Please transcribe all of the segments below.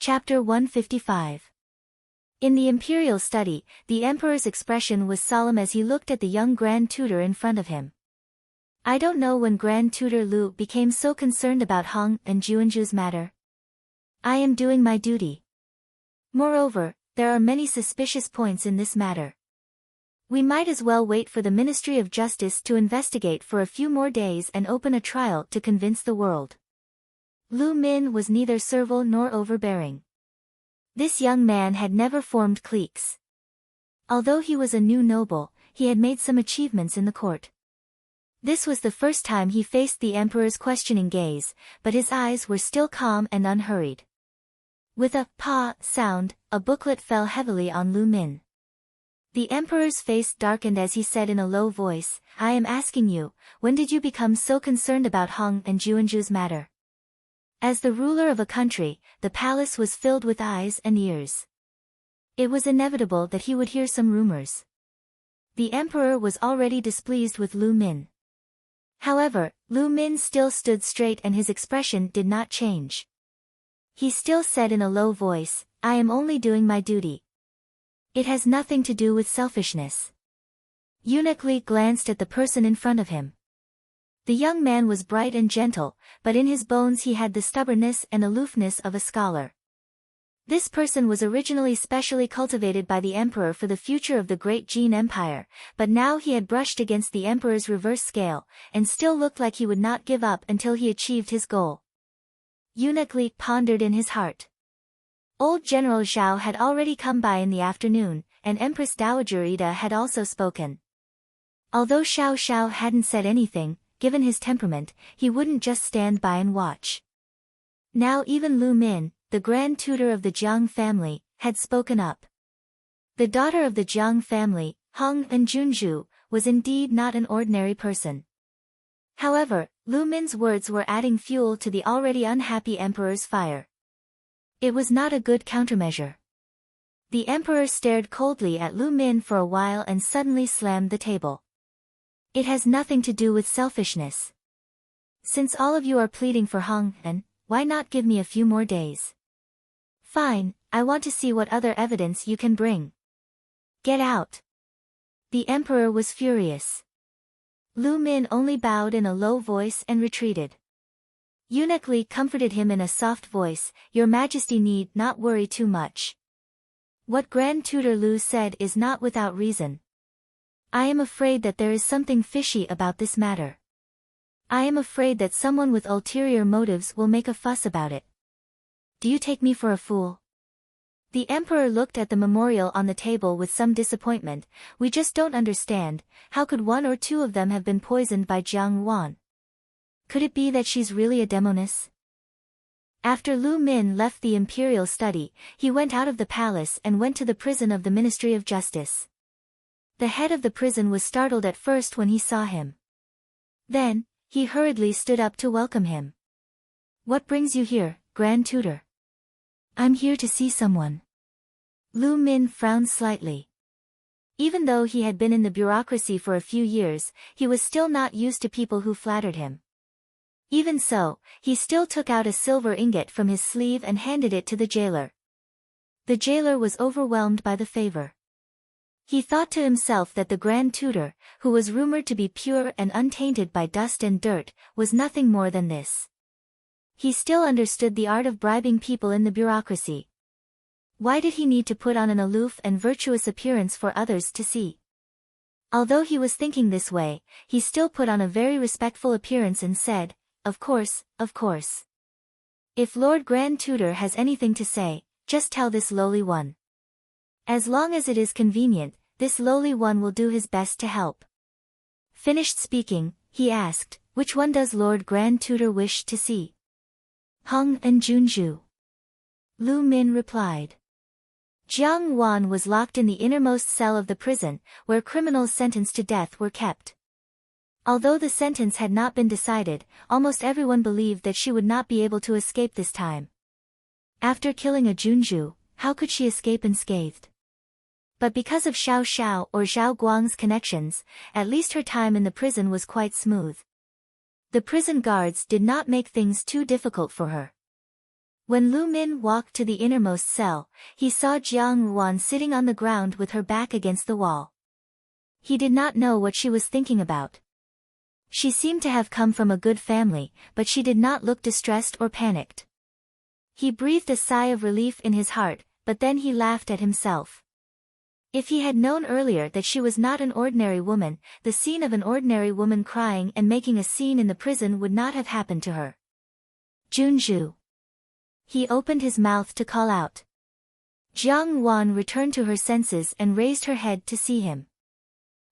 Chapter 155. In the imperial study, the emperor's expression was solemn as he looked at the young Grand Tutor in front of him. I don't know when Grand Tutor Lu became so concerned about Hong and Juanju's matter. I am doing my duty. Moreover, there are many suspicious points in this matter. We might as well wait for the Ministry of Justice to investigate for a few more days and open a trial to convince the world. Lu Min was neither servile nor overbearing. This young man had never formed cliques. Although he was a new noble, he had made some achievements in the court. This was the first time he faced the emperor's questioning gaze, but his eyes were still calm and unhurried. With a "pa" sound, a booklet fell heavily on Lu Min. The emperor's face darkened as he said in a low voice, I am asking you, when did you become so concerned about Hong and Juanju's matter? As the ruler of a country, the palace was filled with eyes and ears. It was inevitable that he would hear some rumors. The emperor was already displeased with Lu Min. However, Lu Min still stood straight and his expression did not change. He still said in a low voice, I am only doing my duty. It has nothing to do with selfishness. Eunuch Li glanced at the person in front of him. The young man was bright and gentle, but in his bones he had the stubbornness and aloofness of a scholar. This person was originally specially cultivated by the emperor for the future of the great Jin Empire, but now he had brushed against the emperor's reverse scale, and still looked like he would not give up until he achieved his goal. Eunuch Li pondered in his heart. Old General Zhao had already come by in the afternoon, and Empress Dowager Ida had also spoken. Although Xiao hadn't said anything, given his temperament, he wouldn't just stand by and watch. Now even Lu Min, the Grand Tutor of the Jiang family, had spoken up. The daughter of the Jiang family, Hong and Juanju, was indeed not an ordinary person. However, Lu Min's words were adding fuel to the already unhappy emperor's fire. It was not a good countermeasure. The emperor stared coldly at Lu Min for a while and suddenly slammed the table. It has nothing to do with selfishness. Since all of you are pleading for Hong and, why not give me a few more days? Fine, I want to see what other evidence you can bring. Get out. The emperor was furious. Lu Min only bowed in a low voice and retreated. Eunuch Li comforted him in a soft voice, Your Majesty need not worry too much. What Grand Tutor Lu said is not without reason. I am afraid that there is something fishy about this matter. I am afraid that someone with ulterior motives will make a fuss about it. Do you take me for a fool? The emperor looked at the memorial on the table with some disappointment. We just don't understand, how could one or two of them have been poisoned by Jiang Yuan? Could it be that she's really a demoness? After Lu Min left the imperial study, he went out of the palace and went to the prison of the Ministry of Justice. The head of the prison was startled at first when he saw him. Then, he hurriedly stood up to welcome him. What brings you here, Grand Tutor? I'm here to see someone. Lu Min frowned slightly. Even though he had been in the bureaucracy for a few years, he was still not used to people who flattered him. Even so, he still took out a silver ingot from his sleeve and handed it to the jailer. The jailer was overwhelmed by the favor. He thought to himself that the Grand Tutor, who was rumored to be pure and untainted by dust and dirt, was nothing more than this. He still understood the art of bribing people in the bureaucracy. Why did he need to put on an aloof and virtuous appearance for others to see? Although he was thinking this way, he still put on a very respectful appearance and said, Of course, of course. If Lord Grand Tutor has anything to say, just tell this lowly one. As long as it is convenient, this lowly one will do his best to help. Finished speaking, he asked, Which one does Lord Grand Tutor wish to see? Hong and Juanju. Lu Min replied. Jiang Yuan was locked in the innermost cell of the prison, where criminals sentenced to death were kept. Although the sentence had not been decided, almost everyone believed that she would not be able to escape this time. After killing a Juanju, how could she escape unscathed? But because of Xiao or Zhao Guang's connections, at least her time in the prison was quite smooth. The prison guards did not make things too difficult for her. When Lu Min walked to the innermost cell, he saw Jiang Ruan sitting on the ground with her back against the wall. He did not know what she was thinking about. She seemed to have come from a good family, but she did not look distressed or panicked. He breathed a sigh of relief in his heart, but then he laughed at himself. If he had known earlier that she was not an ordinary woman, the scene of an ordinary woman crying and making a scene in the prison would not have happened to her. Junju. He opened his mouth to call out. Jiang Ruan returned to her senses and raised her head to see him.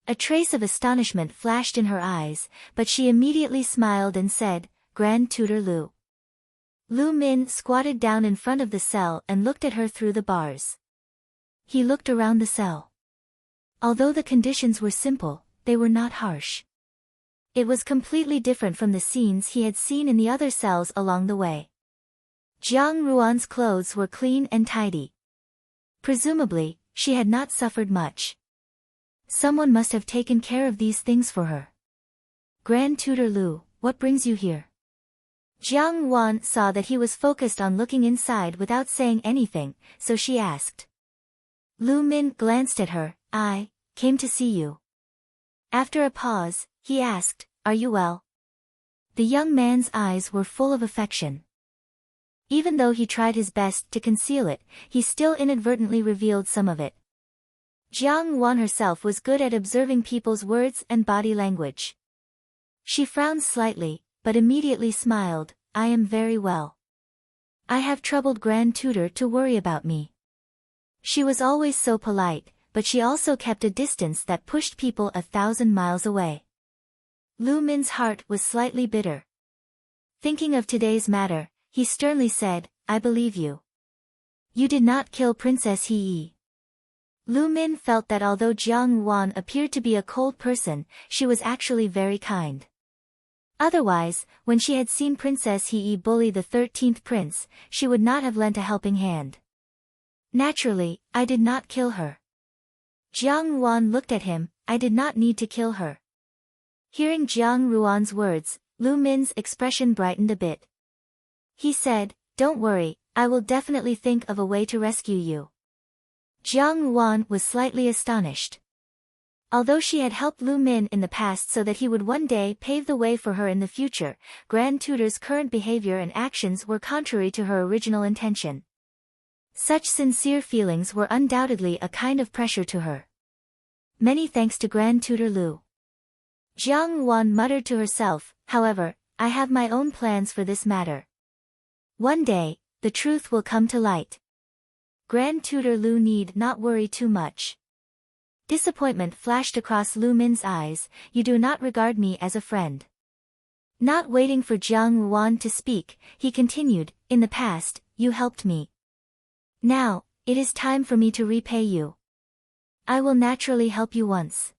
A trace of astonishment flashed in her eyes, but she immediately smiled and said, "Grand Tutor Lu." Lu Min squatted down in front of the cell and looked at her through the bars. He looked around the cell. Although the conditions were simple, they were not harsh. It was completely different from the scenes he had seen in the other cells along the way. Jiang Ruan's clothes were clean and tidy. Presumably, she had not suffered much. Someone must have taken care of these things for her. "Grand Tutor Lu, what brings you here?" Jiang Ruan saw that he was focused on looking inside without saying anything, so she asked. Lu Min glanced at her. "I came to see you." After a pause, he asked, "Are you well?" The young man's eyes were full of affection. Even though he tried his best to conceal it, he still inadvertently revealed some of it. Jiang Ruan herself was good at observing people's words and body language. She frowned slightly, but immediately smiled. "I am very well. I have troubled Grand Tutor to worry about me." She was always so polite, but she also kept a distance that pushed people 1,000 miles away. Lu Min's heart was slightly bitter. Thinking of today's matter, he sternly said, "I believe you. You did not kill Princess He. Lu Min felt that although Jiang Ruan appeared to be a cold person, she was actually very kind. Otherwise, when she had seen Princess He bully the 13th prince, she would not have lent a helping hand. "Naturally, I did not kill her." Jiang Ruan looked at him. "I did not need to kill her." Hearing Jiang Ruan's words, Lu Min's expression brightened a bit. He said, "Don't worry, I will definitely think of a way to rescue you." Jiang Ruan was slightly astonished. Although she had helped Lu Min in the past so that he would one day pave the way for her in the future, Grand Tutor's current behavior and actions were contrary to her original intention. Such sincere feelings were undoubtedly a kind of pressure to her. "Many thanks to Grand Tutor Lu." Jiang Ruan muttered to herself, "However, I have my own plans for this matter. One day, the truth will come to light. Grand Tutor Lu need not worry too much." Disappointment flashed across Lu Min's eyes. "You do not regard me as a friend." Not waiting for Jiang Ruan to speak, he continued, "In the past, you helped me. Now, it is time for me to repay you. I will naturally help you once.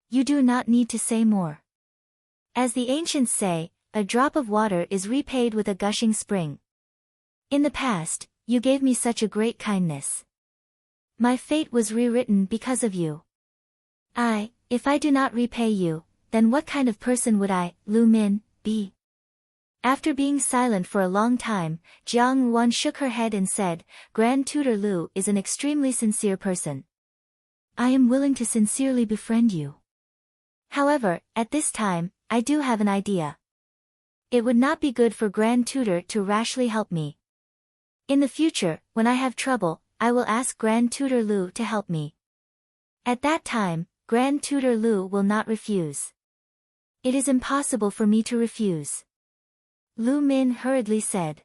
You do not need to say more. As the ancients say, a drop of water is repaid with a gushing spring. In the past, you gave me such a great kindness. My fate was rewritten because of you. If I do not repay you, then what kind of person would I, Lu Min, be?" After being silent for a long time, Jiang Ruan shook her head and said, "Grand Tutor Lu is an extremely sincere person. I am willing to sincerely befriend you. However, at this time, I do have an idea. It would not be good for Grand Tutor to rashly help me. In the future, when I have trouble, I will ask Grand Tutor Lu to help me. At that time, Grand Tutor Lu will not refuse. It is impossible for me to refuse." Lu Min hurriedly said.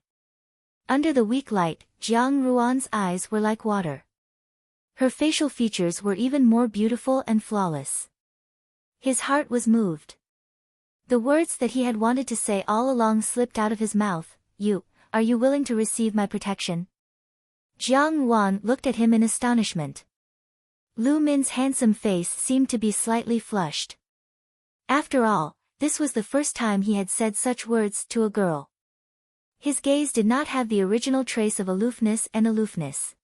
Under the weak light, Jiang Ruan's eyes were like water. Her facial features were even more beautiful and flawless. His heart was moved. The words that he had wanted to say all along slipped out of his mouth. Are you willing to receive my protection?" Jiang Ruan looked at him in astonishment. Lu Min's handsome face seemed to be slightly flushed. After all, this was the first time he had said such words to a girl. His gaze did not have the original trace of aloofness.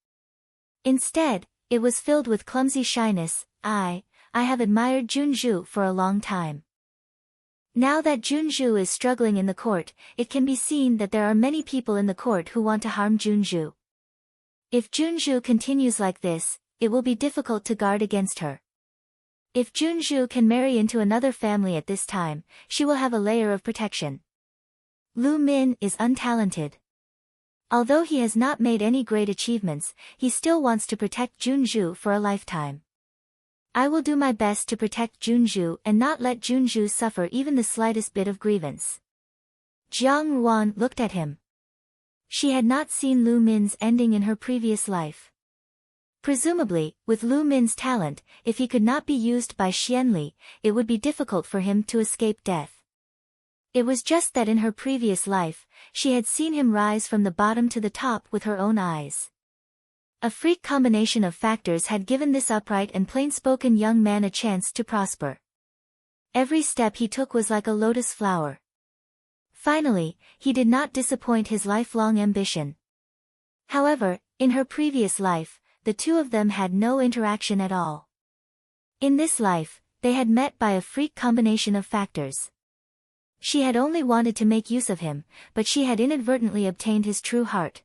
Instead, it was filled with clumsy shyness. I have admired Junju for a long time. Now that Junju is struggling in the court, it can be seen that there are many people in the court who want to harm Junju. If Junju continues like this, it will be difficult to guard against her. If Junju can marry into another family at this time, she will have a layer of protection. Lu Min is untalented. Although he has not made any great achievements, he still wants to protect Junju for a lifetime. I will do my best to protect Junju and not let Junju suffer even the slightest bit of grievance. Jiang Ruan looked at him. She had not seen Lu Min's ending in her previous life. Presumably, with Lu Min's talent, if he could not be used by Xianli, it would be difficult for him to escape death. It was just that in her previous life, she had seen him rise from the bottom to the top with her own eyes. A freak combination of factors had given this upright and plain-spoken young man a chance to prosper. Every step he took was like a lotus flower. Finally, he did not disappoint his lifelong ambition. However, in her previous life, the two of them had no interaction at all. In this life, they had met by a freak combination of factors. She had only wanted to make use of him, but she had inadvertently obtained his true heart.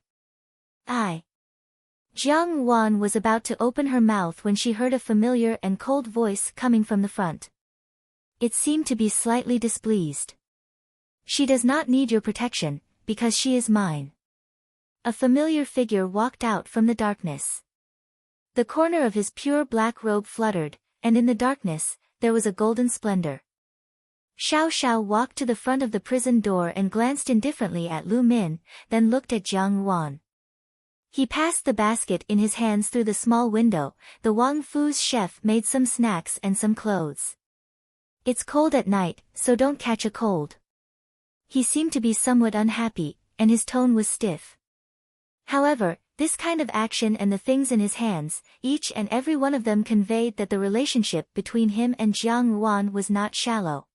Jiang Wan was about to open her mouth when she heard a familiar and cold voice coming from the front. It seemed to be slightly displeased. She does not need your protection, because she is mine. A familiar figure walked out from the darkness. The corner of his pure black robe fluttered, and in the darkness, there was a golden splendor. Xiao Xiao walked to the front of the prison door and glanced indifferently at Lu Min, then looked at Jiang Wan. He passed the basket in his hands through the small window. The Wang Fu's chef made some snacks and some clothes. It's cold at night, so don't catch a cold. He seemed to be somewhat unhappy, and his tone was stiff. However, this kind of action and the things in his hands, each and every one of them conveyed that the relationship between him and Jiang Wan was not shallow.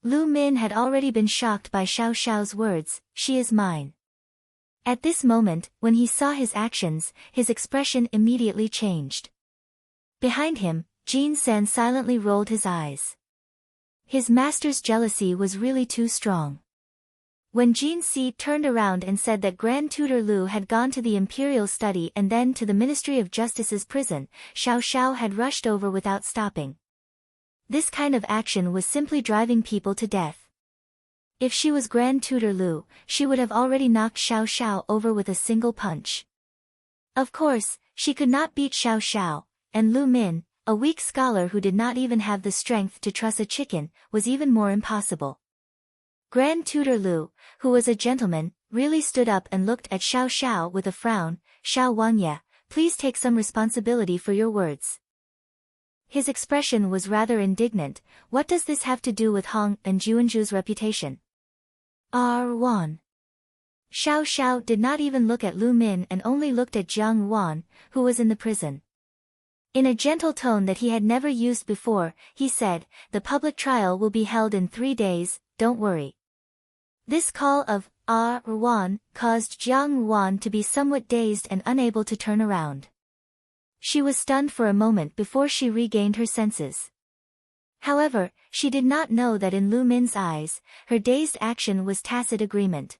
Lu Min had already been shocked by Xiao Xiao's words, "She is mine." At this moment, when he saw his actions, his expression immediately changed. Behind him, Jin San silently rolled his eyes. His master's jealousy was really too strong. When Jin Si turned around and said that Grand Tutor Lu had gone to the Imperial Study and then to the Ministry of Justice's prison, Xiao Xiao had rushed over without stopping. This kind of action was simply driving people to death. If she was Grand Tutor Lu, she would have already knocked Xiao Xiao over with a single punch. Of course, she could not beat Xiao Xiao, and Lu Min, a weak scholar who did not even have the strength to truss a chicken, was even more impossible. Grand Tutor Lu, who was a gentleman, really stood up and looked at Xiao Xiao with a frown. "Xiao Wangye, please take some responsibility for your words." His expression was rather indignant. What does this have to do with Hong and Juanju's reputation? Wan. Xiao Xiao did not even look at Lu Min and only looked at Jiang Wan, who was in the prison. In a gentle tone that he had never used before, he said, "The public trial will be held in 3 days, don't worry." This call of Wan caused Jiang Wan to be somewhat dazed and unable to turn around. She was stunned for a moment before she regained her senses. However, she did not know that in Lu Min's eyes, her dazed action was tacit agreement.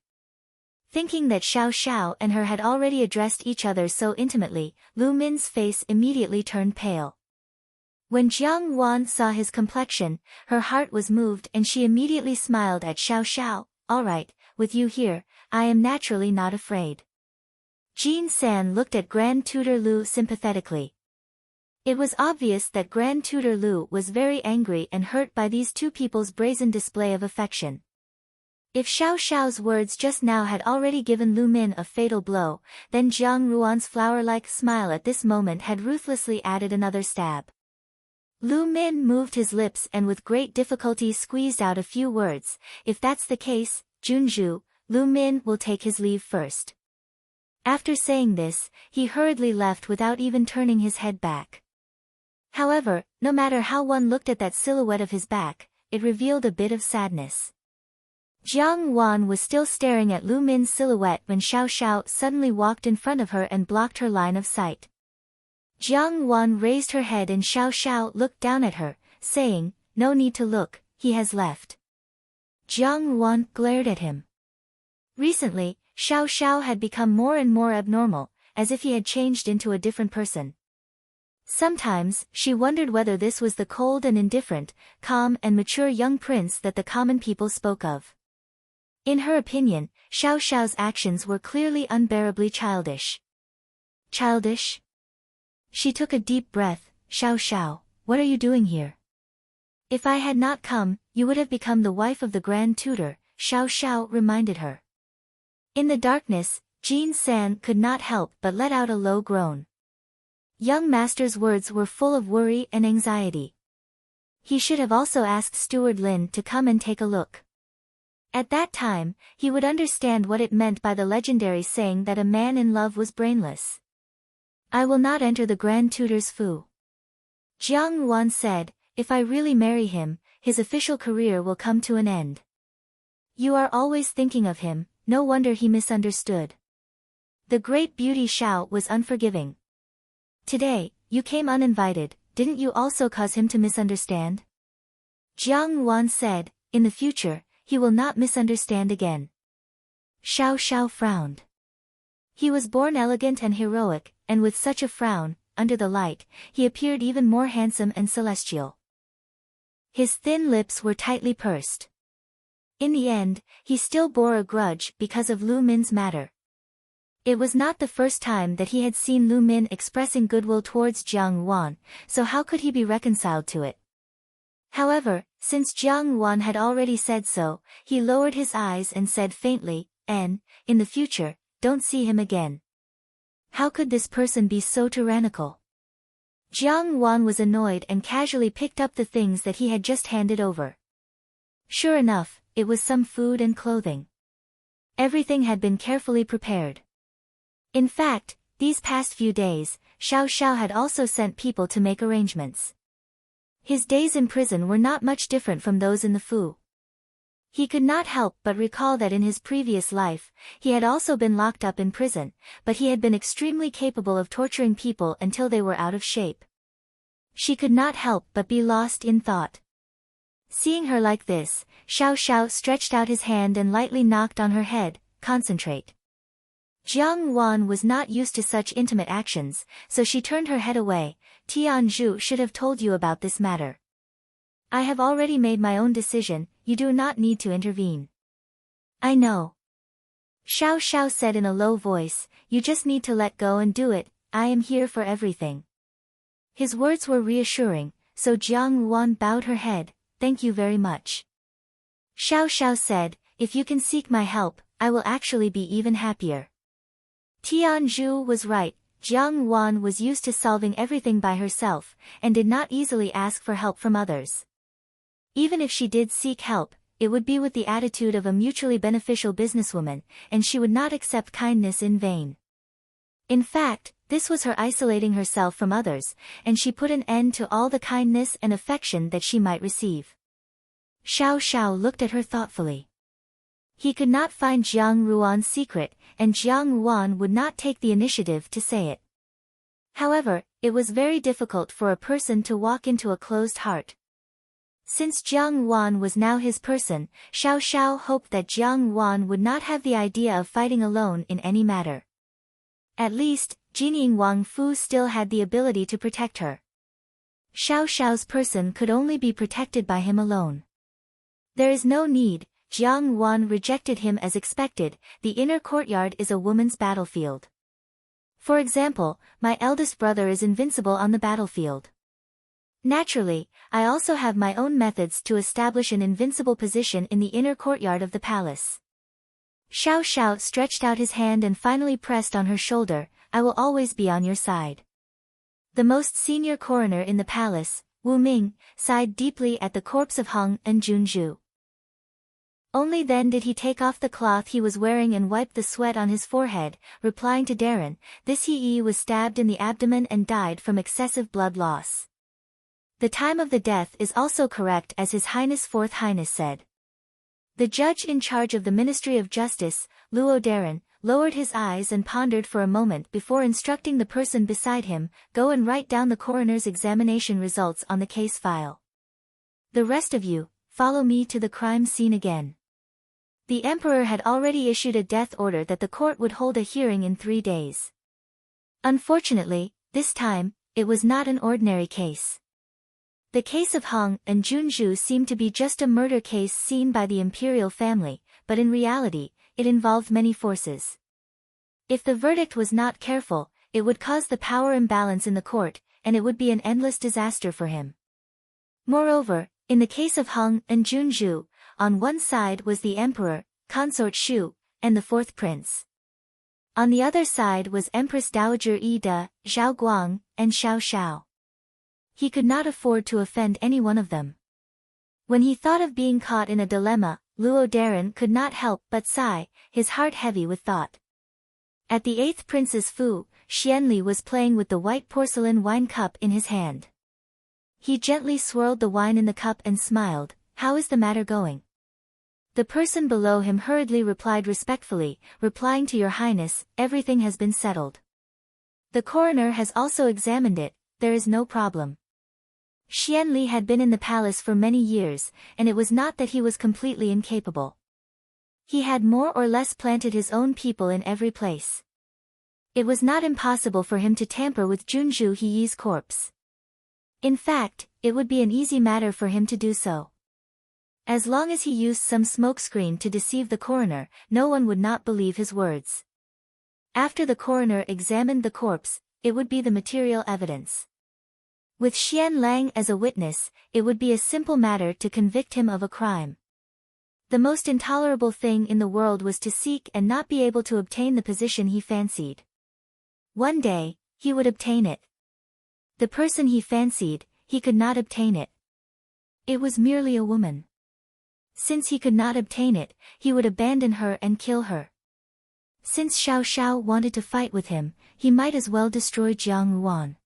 Thinking that Xiao Xiao and her had already addressed each other so intimately, Lu Min's face immediately turned pale. When Jiang Wan saw his complexion, her heart was moved and she immediately smiled at Xiao Xiao. "All right, with you here, I am naturally not afraid." Jin San looked at Grand Tutor Lu sympathetically. It was obvious that Grand Tutor Lu was very angry and hurt by these two people's brazen display of affection. If Xiao Xiao's words just now had already given Lu Min a fatal blow, then Jiang Ruan's flower-like smile at this moment had ruthlessly added another stab. Lu Min moved his lips and with great difficulty squeezed out a few words. "If that's the case, Junju, Lu Min will take his leave first." After saying this, he hurriedly left without even turning his head back. However, no matter how one looked at that silhouette of his back, it revealed a bit of sadness. Jiang Wan was still staring at Lu Min's silhouette when Xiao Xiao suddenly walked in front of her and blocked her line of sight. Jiang Wan raised her head and Xiao Xiao looked down at her, saying, "No need to look, he has left." Jiang Wan glared at him. Recently, Xiao Xiao had become more and more abnormal, as if he had changed into a different person. Sometimes, she wondered whether this was the cold and indifferent, calm and mature young prince that the common people spoke of. In her opinion, Xiao Xiao's actions were clearly unbearably childish. Childish? She took a deep breath. Xiao Xiao, what are you doing here? If I had not come, you would have become the wife of the Grand Tutor, Xiao Xiao reminded her. In the darkness, Jean San could not help but let out a low groan. Young master's words were full of worry and anxiety. He should have also asked Steward Lin to come and take a look. At that time, he would understand what it meant by the legendary saying that a man in love was brainless. I will not enter the Grand Tutor's fu. Jiang Wan said, if I really marry him, his official career will come to an end. You are always thinking of him, no wonder he misunderstood. The great beauty Xiao was unforgiving. Today, you came uninvited, didn't you also cause him to misunderstand? Jiang Wan said, in the future, he will not misunderstand again. Xiao Xiao frowned. He was born elegant and heroic, and with such a frown, under the light, he appeared even more handsome and celestial. His thin lips were tightly pursed. In the end, he still bore a grudge because of Lu Min's matter. It was not the first time that he had seen Lu Min expressing goodwill towards Jiang Wan, so how could he be reconciled to it? However, since Jiang Wan had already said so, he lowered his eyes and said faintly, in the future, don't see him again. How could this person be so tyrannical? Jiang Wan was annoyed and casually picked up the things that he had just handed over. Sure enough, it was some food and clothing. Everything had been carefully prepared. In fact, these past few days, Xiao Xiao had also sent people to make arrangements. His days in prison were not much different from those in the fu. He could not help but recall that in his previous life, he had also been locked up in prison, but he had been extremely capable of torturing people until they were out of shape. She could not help but be lost in thought. Seeing her like this, Xiao Xiao stretched out his hand and lightly knocked on her head, concentrate. Jiang Wan was not used to such intimate actions, so she turned her head away. Tianzhu should have told you about this matter. I have already made my own decision, you do not need to intervene. I know. Xiao Xiao said in a low voice, you just need to let go and do it, I am here for everything. His words were reassuring, so Jiang Wan bowed her head, thank you very much. Xiao Xiao said, if you can seek my help, I will actually be even happier. Tianzhu was right, Jiang Wan was used to solving everything by herself, and did not easily ask for help from others. Even if she did seek help, it would be with the attitude of a mutually beneficial businesswoman, and she would not accept kindness in vain. In fact, this was her isolating herself from others, and she put an end to all the kindness and affection that she might receive. Xiao Xiao looked at her thoughtfully. He could not find Jiang Ruan's secret, and Jiang Wan would not take the initiative to say it. However, it was very difficult for a person to walk into a closed heart. Since Jiang Wan was now his person, Xiao Xiao hoped that Jiang Wan would not have the idea of fighting alone in any matter. At least, Jinying Wang Fu still had the ability to protect her. Xiao Xiao's person could only be protected by him alone. There is no need. Jiang Wan rejected him as expected, the inner courtyard is a woman's battlefield. For example, my eldest brother is invincible on the battlefield. Naturally, I also have my own methods to establish an invincible position in the inner courtyard of the palace. Xiao Xiao stretched out his hand and finally pressed on her shoulder, I will always be on your side. The most senior coroner in the palace, Wu Ming, sighed deeply at the corpse of Heng and Junzhu. Only then did he take off the cloth he was wearing and wipe the sweat on his forehead, replying to Darren, this he was stabbed in the abdomen and died from excessive blood loss. The time of the death is also correct as His Highness Fourth Highness said. The judge in charge of the Ministry of Justice, Luo Darren, lowered his eyes and pondered for a moment before instructing the person beside him, go and write down the coroner's examination results on the case file. The rest of you, follow me to the crime scene again. The emperor had already issued a death order that the court would hold a hearing in 3 days. Unfortunately, this time, it was not an ordinary case. The case of Hong and Junju seemed to be just a murder case seen by the imperial family, but in reality, it involved many forces. If the verdict was not careful, it would cause the power imbalance in the court, and it would be an endless disaster for him. Moreover, in the case of Hong and Junju, on one side was the emperor, Consort Shu, and the fourth prince. On the other side was Empress Dowager Ida, Zhao Guang, and Xiao Xiao. He could not afford to offend any one of them. When he thought of being caught in a dilemma, Luo Daren could not help but sigh, his heart heavy with thought. At the 8th prince's fu, Xianli was playing with the white porcelain wine cup in his hand. He gently swirled the wine in the cup and smiled, "How is the matter going?" The person below him hurriedly replied respectfully, "Replying to your highness, everything has been settled. The coroner has also examined it, there is no problem." Xianli had been in the palace for many years, and it was not that he was completely incapable. He had more or less planted his own people in every place. It was not impossible for him to tamper with Junju Heyi's corpse. In fact, it would be an easy matter for him to do so. As long as he used some smokescreen to deceive the coroner, no one would not believe his words. After the coroner examined the corpse, it would be the material evidence. With Xian Lang as a witness, it would be a simple matter to convict him of a crime. The most intolerable thing in the world was to seek and not be able to obtain the position he fancied. One day, he would obtain it. The person he fancied, he could not obtain it. It was merely a woman. Since he could not obtain it, he would abandon her and kill her. Since Xiao Xiao wanted to fight with him, he might as well destroy Jiang Ruan.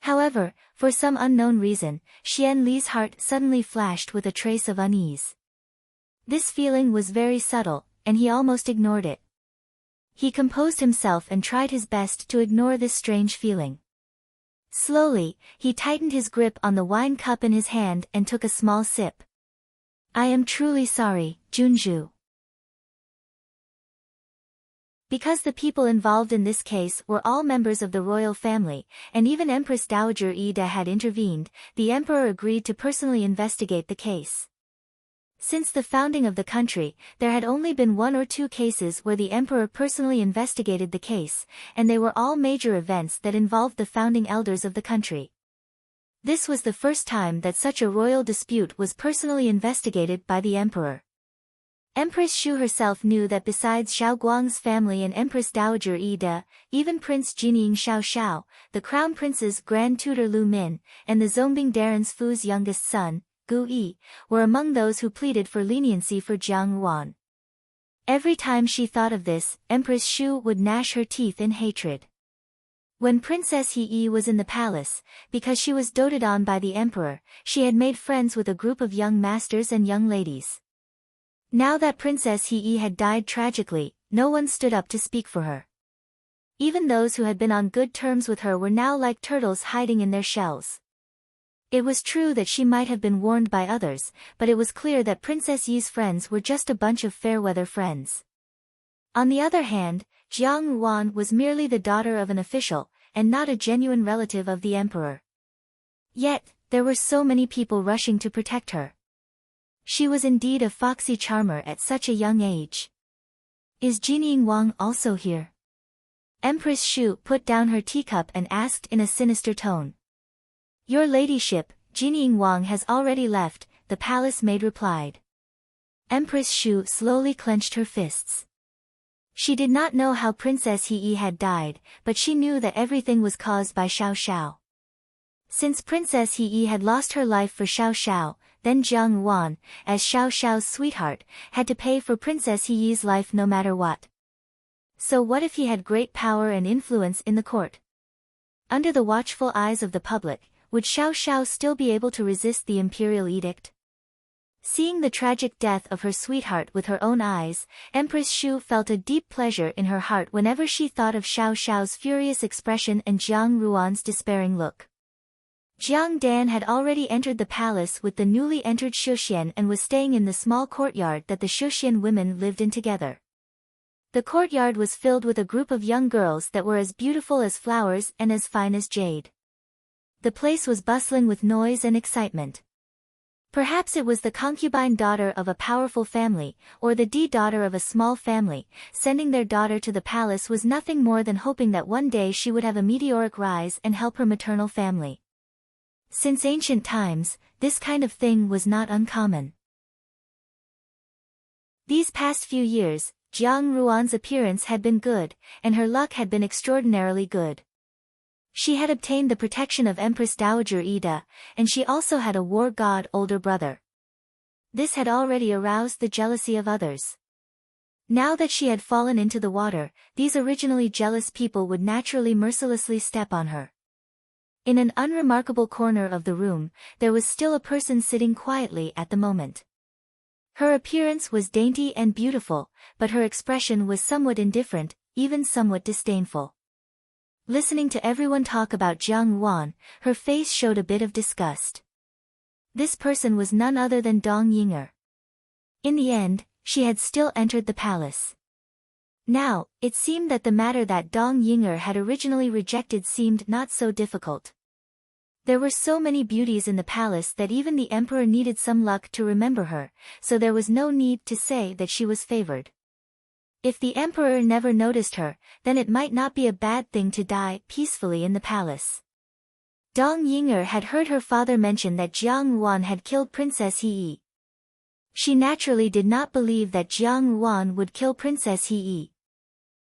However, for some unknown reason, Xian Li's heart suddenly flashed with a trace of unease. This feeling was very subtle, and he almost ignored it. He composed himself and tried his best to ignore this strange feeling. Slowly, he tightened his grip on the wine cup in his hand and took a small sip. "I am truly sorry, Junju." Because the people involved in this case were all members of the royal family, and even Empress Dowager Ida had intervened, the emperor agreed to personally investigate the case. Since the founding of the country, there had only been 1 or 2 cases where the emperor personally investigated the case, and they were all major events that involved the founding elders of the country. This was the first time that such a royal dispute was personally investigated by the emperor. Empress Shu herself knew that besides Xiao Guang's family and Empress Dowager Ida, even Prince Jinying Xiao Xiao, the Crown Prince's grand tutor Lu Min, and the Zongbing Darren Fu's youngest son, Gu Yi, were among those who pleaded for leniency for Jiang Ruan. Every time she thought of this, Empress Shu would gnash her teeth in hatred. When Princess Heyi was in the palace, because she was doted on by the emperor, she had made friends with a group of young masters and young ladies. Now that Princess Heyi had died tragically, no one stood up to speak for her. Even those who had been on good terms with her were now like turtles hiding in their shells. It was true that she might have been warned by others, but it was clear that Princess Yi's friends were just a bunch of fair-weather friends. On the other hand, Jiang Ruan was merely the daughter of an official, and not a genuine relative of the emperor. Yet, there were so many people rushing to protect her. She was indeed a foxy charmer at such a young age. "Is Jinying Wang also here?" Empress Shu put down her teacup and asked in a sinister tone. "Your ladyship, Jinying Wang has already left," the palace maid replied. Empress Shu slowly clenched her fists. She did not know how Princess Heyi had died, but she knew that everything was caused by Xiao Xiao. Since Princess Heyi had lost her life for Xiao Xiao, then Jiang Ruan, as Xiao Xiao's sweetheart, had to pay for Princess Heyi's life no matter what. So what if he had great power and influence in the court? Under the watchful eyes of the public, would Xiao Xiao still be able to resist the imperial edict? Seeing the tragic death of her sweetheart with her own eyes, Empress Shu felt a deep pleasure in her heart whenever she thought of Xiao Xiao's furious expression and Jiang Ruan's despairing look. Jiang Dan had already entered the palace with the newly entered Shuxian and was staying in the small courtyard that the Shuxian women lived in together. The courtyard was filled with a group of young girls that were as beautiful as flowers and as fine as jade. The place was bustling with noise and excitement. Perhaps it was the concubine daughter of a powerful family, or the daughter of a small family. Sending their daughter to the palace was nothing more than hoping that one day she would have a meteoric rise and help her maternal family. Since ancient times, this kind of thing was not uncommon. These past few years, Jiang Ruan's appearance had been good, and her luck had been extraordinarily good. She had obtained the protection of Empress Dowager Ida, and she also had a war god older brother. This had already aroused the jealousy of others. Now that she had fallen into the water, these originally jealous people would naturally mercilessly step on her. In an unremarkable corner of the room, there was still a person sitting quietly at the moment. Her appearance was dainty and beautiful, but her expression was somewhat indifferent, even somewhat disdainful. Listening to everyone talk about Jiang Ruan, her face showed a bit of disgust. This person was none other than Dong Yinger. In the end, she had still entered the palace. Now, it seemed that the matter that Dong Yinger had originally rejected seemed not so difficult. There were so many beauties in the palace that even the emperor needed some luck to remember her, so there was no need to say that she was favored. If the emperor never noticed her, then it might not be a bad thing to die peacefully in the palace. Dong Yinger had heard her father mention that Jiang Ruan had killed Princess He. She naturally did not believe that Jiang Ruan would kill Princess He.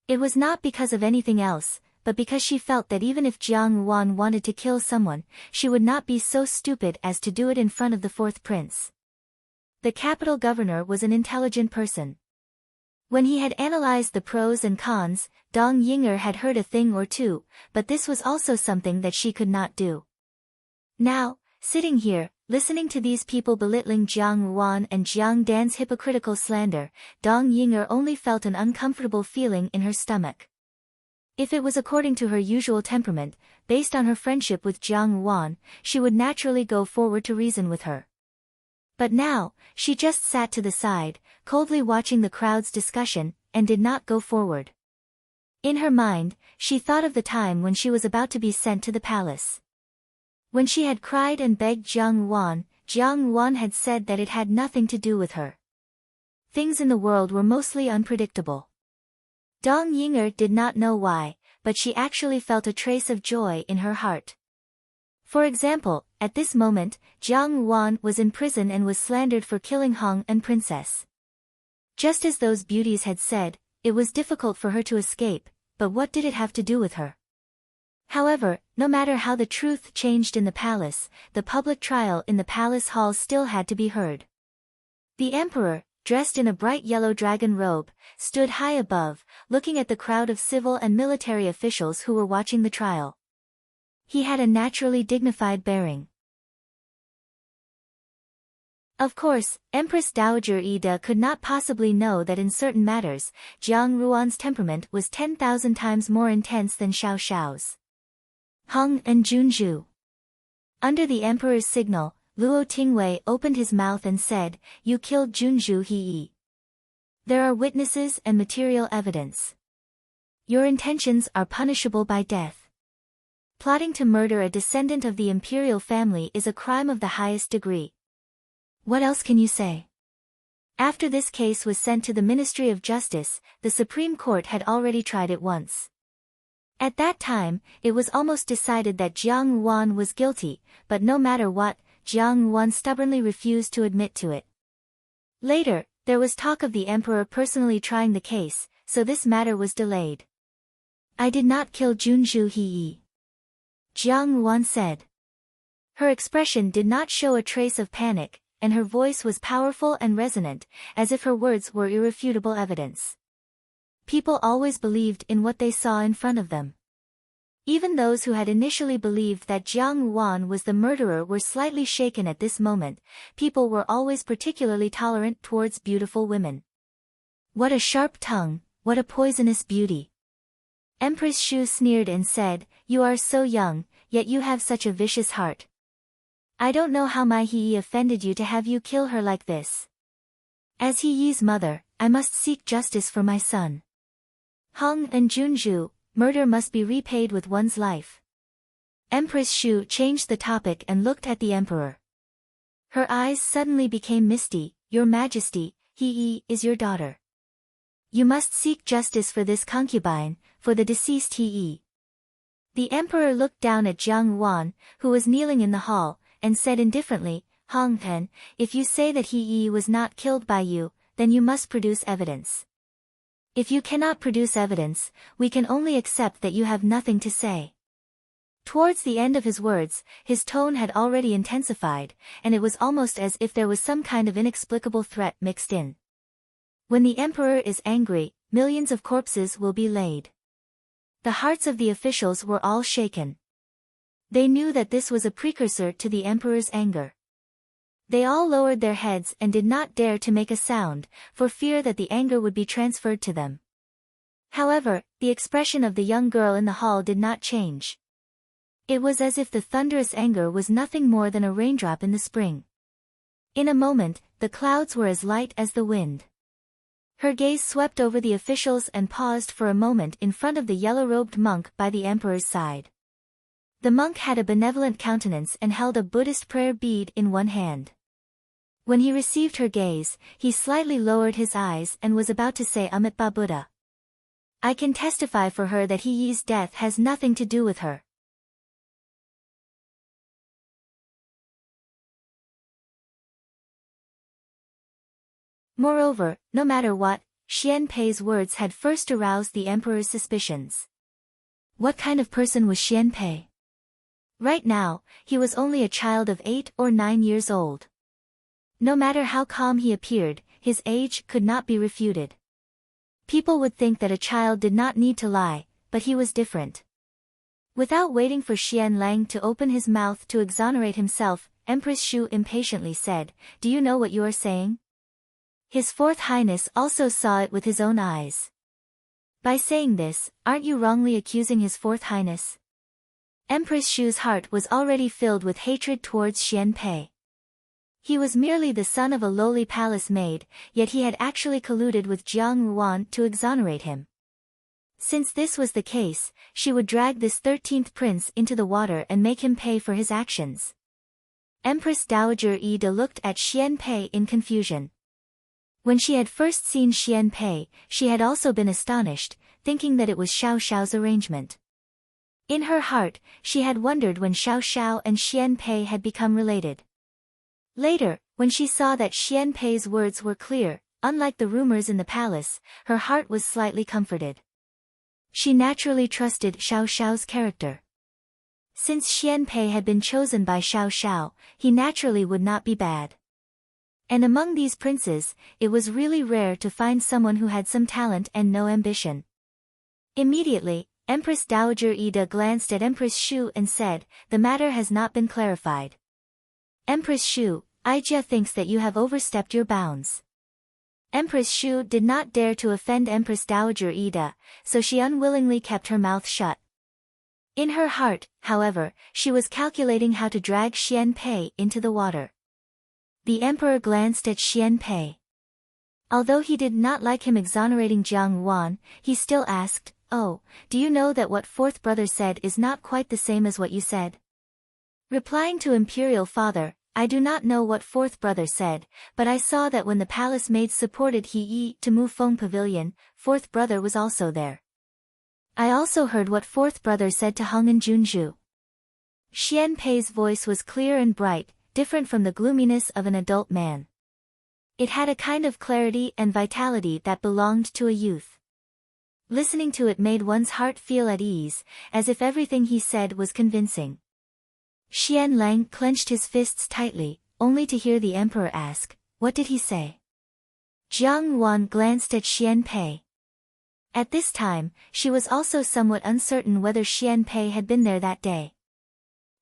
It was not because of anything else, but because she felt that even if Jiang Ruan wanted to kill someone, she would not be so stupid as to do it in front of the fourth prince. The capital governor was an intelligent person. When he had analyzed the pros and cons, Dong Yinger had heard a thing or two, but this was also something that she could not do. Now, sitting here, listening to these people belittling Jiang Ruan and Jiang Dan's hypocritical slander, Dong Yinger only felt an uncomfortable feeling in her stomach. If it was according to her usual temperament, based on her friendship with Jiang Ruan, she would naturally go forward to reason with her. But now, she just sat to the side, coldly watching the crowd's discussion, and did not go forward. In her mind, she thought of the time when she was about to be sent to the palace. When she had cried and begged Jiang Ruan had said that it had nothing to do with her. Things in the world were mostly unpredictable. Dong Yinger did not know why, but she actually felt a trace of joy in her heart. For example, at this moment, Jiang Ruan was in prison and was slandered for killing Hong and Princess. Just as those beauties had said, it was difficult for her to escape, but what did it have to do with her? However, no matter how the truth changed in the palace, the public trial in the palace hall still had to be heard. The emperor, dressed in a bright yellow dragon robe, stood high above, looking at the crowd of civil and military officials who were watching the trial. He had a naturally dignified bearing. Of course, Empress Dowager Ida could not possibly know that in certain matters, Jiang Ruan's temperament was 10,000 times more intense than Xiao Xiao's. Hong and Junzhu. Under the emperor's signal, Luo Tingwei opened his mouth and said, "You killed Junzhu He. There are witnesses and material evidence. Your intentions are punishable by death. Plotting to murder a descendant of the imperial family is a crime of the highest degree. What else can you say?" After this case was sent to the Ministry of Justice, the Supreme Court had already tried it once. At that time, it was almost decided that Jiang Ruan was guilty, but no matter what, Jiang Ruan stubbornly refused to admit to it. Later, there was talk of the emperor personally trying the case, so this matter was delayed. "I did not kill Junzhu He," Jiang Ruan said. Her expression did not show a trace of panic, and her voice was powerful and resonant, as if her words were irrefutable evidence. People always believed in what they saw in front of them. Even those who had initially believed that Jiang Ruan was the murderer were slightly shaken at this moment. People were always particularly tolerant towards beautiful women. "What a sharp tongue, what a poisonous beauty." Empress Xu sneered and said, "You are so young, yet you have such a vicious heart. I don't know how my He offended you to have you kill her like this. As He Yi's mother, I must seek justice for my son. Hong and Junju, murder must be repaid with one's life. Empress Shu changed the topic and looked at the emperor. Her eyes suddenly became misty. Your Majesty, He Yi is your daughter. You must seek justice for this concubine, for the deceased He Yi. The emperor looked down at Jiang Wan, who was kneeling in the hall, and said indifferently, Hong Pen, if you say that He Yi was not killed by you, then you must produce evidence. If you cannot produce evidence, we can only accept that you have nothing to say. Towards the end of his words, his tone had already intensified, and it was almost as if there was some kind of inexplicable threat mixed in. When the emperor is angry, millions of corpses will be laid. The hearts of the officials were all shaken. They knew that this was a precursor to the emperor's anger. They all lowered their heads and did not dare to make a sound, for fear that the anger would be transferred to them. However, the expression of the young girl in the hall did not change. It was as if the thunderous anger was nothing more than a raindrop in the spring. In a moment, the clouds were as light as the wind. Her gaze swept over the officials and paused for a moment in front of the yellow-robed monk by the emperor's side. The monk had a benevolent countenance and held a Buddhist prayer bead in one hand. When he received her gaze, he slightly lowered his eyes and was about to say Amitabha Buddha. I can testify for her that He Yi's death has nothing to do with her. Moreover, no matter what, Xian Pei's words had first aroused the emperor's suspicions. What kind of person was Xian Pei? Right now, he was only a child of 8 or 9 years old. No matter how calm he appeared, his age could not be refuted. People would think that a child did not need to lie, but he was different. Without waiting for Xian Lang to open his mouth to exonerate himself, Empress Shu impatiently said, Do you know what you are saying? His Fourth Highness also saw it with his own eyes. By saying this, aren't you wrongly accusing His Fourth Highness? Empress Shu's heart was already filled with hatred towards Xian Pei. He was merely the son of a lowly palace maid, yet he had actually colluded with Jiang Ruan to exonerate him. Since this was the case, she would drag this 13th prince into the water and make him pay for his actions. Empress Dowager Ida looked at Xian Pei in confusion. When she had first seen Xian Pei, she had also been astonished, thinking that it was Xiao Xiao's arrangement. In her heart, she had wondered when Xiao Xiao and Xian Pei had become related. Later, when she saw that Xian Pei's words were clear, unlike the rumors in the palace, her heart was slightly comforted. She naturally trusted Xiao Xiao's character. Since Xian Pei had been chosen by Xiao Xiao, he naturally would not be bad. And among these princes, it was really rare to find someone who had some talent and no ambition. Immediately, Empress Dowager Ida glanced at Empress Shu and said, The matter has not been clarified. Empress Shu, Ijia thinks that you have overstepped your bounds. Empress Shu did not dare to offend Empress Dowager Ida, so she unwillingly kept her mouth shut. In her heart, however, she was calculating how to drag Xian Pei into the water. The emperor glanced at Xian Pei. Although he did not like him exonerating Jiang Wan, he still asked, Oh, do you know that what fourth brother said is not quite the same as what you said? Replying to Imperial Father, I do not know what fourth brother said, but I saw that when the palace maids supported He Yi to move Feng Pavilion, fourth brother was also there. I also heard what fourth brother said to Hong and Junju. Xian Pei's voice was clear and bright, different from the gloominess of an adult man. It had a kind of clarity and vitality that belonged to a youth. Listening to it made one's heart feel at ease, as if everything he said was convincing. Xian Lang clenched his fists tightly, only to hear the emperor ask, What did he say? Jiang Wan glanced at Xian Pei. At this time, she was also somewhat uncertain whether Xian Pei had been there that day.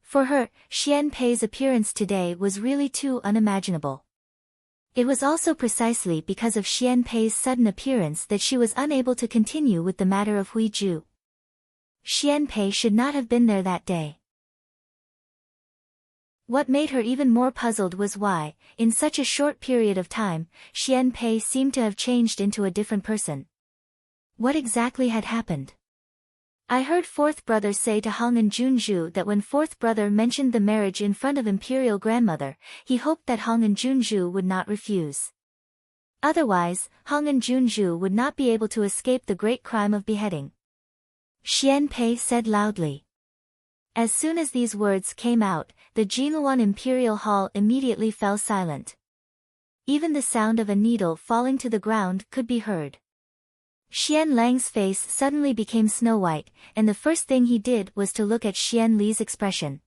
For her, Xian Pei's appearance today was really too unimaginable. It was also precisely because of Xian Pei's sudden appearance that she was unable to continue with the matter of Hui Ju. Xian Pei should not have been there that day. What made her even more puzzled was why, in such a short period of time, Xian Pei seemed to have changed into a different person. What exactly had happened? I heard fourth brother say to Hong and Junju that when fourth brother mentioned the marriage in front of imperial grandmother, he hoped that Hong and Junju would not refuse. Otherwise, Hong and Junju would not be able to escape the great crime of beheading. Xian Pei said loudly. As soon as these words came out, the Jinluan Imperial Hall immediately fell silent. Even the sound of a needle falling to the ground could be heard. Xian Lang's face suddenly became snow-white, and the first thing he did was to look at Xian Li's expression.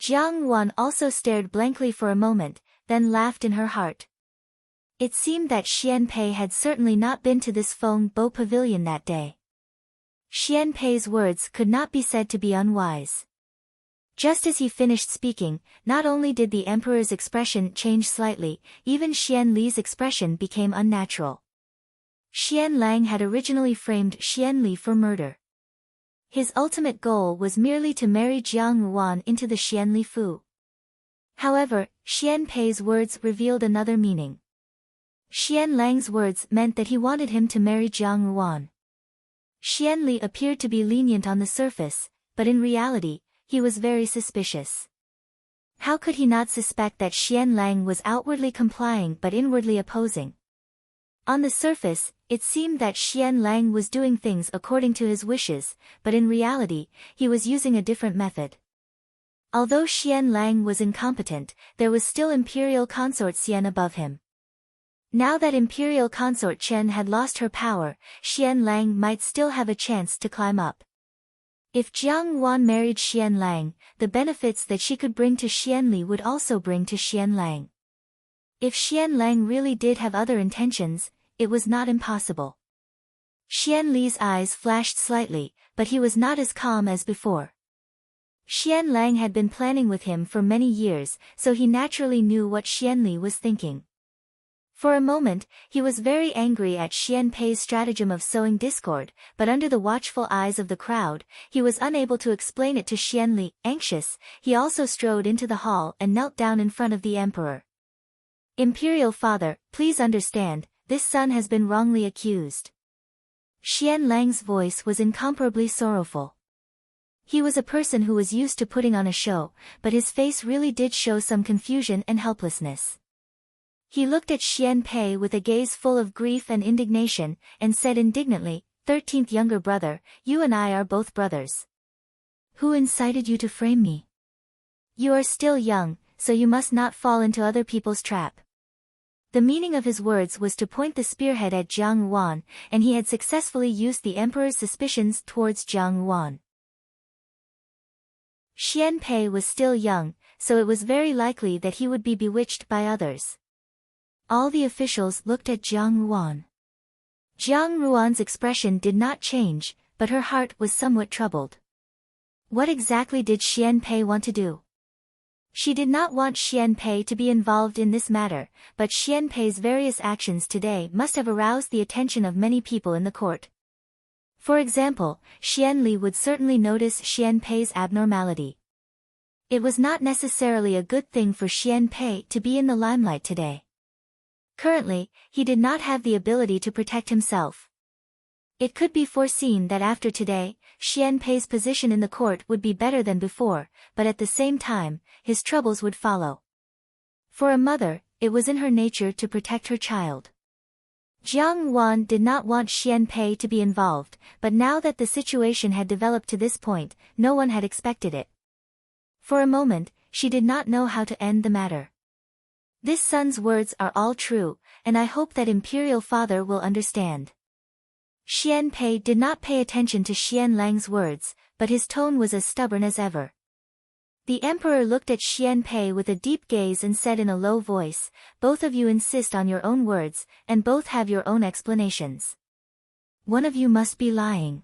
Jiang Wan also stared blankly for a moment, then laughed in her heart. It seemed that Xian Pei had certainly not been to this Feng Bo pavilion that day. Xian Pei's words could not be said to be unwise. Just as he finished speaking, not only did the emperor's expression change slightly, even Xian Li's expression became unnatural. Xian Lang had originally framed Xian Li for murder. His ultimate goal was merely to marry Jiang Wan into the Xian Li Fu. However, Xian Pei's words revealed another meaning. Xian Lang's words meant that he wanted him to marry Jiang Wan. Xian Li appeared to be lenient on the surface, but in reality, he was very suspicious. How could he not suspect that Xian Lang was outwardly complying but inwardly opposing? On the surface, it seemed that Xian Lang was doing things according to his wishes, but in reality, he was using a different method. Although Xian Lang was incompetent, there was still Imperial Consort Xian above him. Now that Imperial Consort Chen had lost her power, Xian Lang might still have a chance to climb up. If Jiang Wan married Xian Lang, the benefits that she could bring to Xian Li would also bring to Xian Lang. If Xian Lang really did have other intentions, it was not impossible. Xian Li's eyes flashed slightly, but he was not as calm as before. Xian Lang had been planning with him for many years, so he naturally knew what Xian Li was thinking. For a moment, he was very angry at Xian Pei's stratagem of sowing discord, but under the watchful eyes of the crowd, he was unable to explain it to Xian Li. Anxious, he also strode into the hall and knelt down in front of the emperor. Imperial Father, please understand, this son has been wrongly accused. Xian Lang's voice was incomparably sorrowful. He was a person who was used to putting on a show, but his face really did show some confusion and helplessness. He looked at Xian Pei with a gaze full of grief and indignation, and said indignantly, 13th younger brother, you and I are both brothers. Who incited you to frame me? You are still young, so you must not fall into other people's trap. The meaning of his words was to point the spearhead at Jiang Wan, and he had successfully used the emperor's suspicions towards Jiang Wan. Xian Pei was still young, so it was very likely that he would be bewitched by others. All the officials looked at Jiang Wan. Jiang Ruan's expression did not change, but her heart was somewhat troubled. What exactly did Xian Pei want to do? She did not want Xian Pei to be involved in this matter, but Xian Pei's various actions today must have aroused the attention of many people in the court. For example, Xian Li would certainly notice Xian Pei's abnormality. It was not necessarily a good thing for Xian Pei to be in the limelight today. Currently, he did not have the ability to protect himself. It could be foreseen that after today, Xian Pei's position in the court would be better than before, but at the same time, his troubles would follow. For a mother, it was in her nature to protect her child. Jiang Wan did not want Xian Pei to be involved, but now that the situation had developed to this point, no one had expected it. For a moment, she did not know how to end the matter. This son's words are all true, and I hope that Imperial Father will understand. Xian Pei did not pay attention to Xian Lang's words, but his tone was as stubborn as ever. The emperor looked at Xian Pei with a deep gaze and said in a low voice, both of you insist on your own words, and both have your own explanations. One of you must be lying.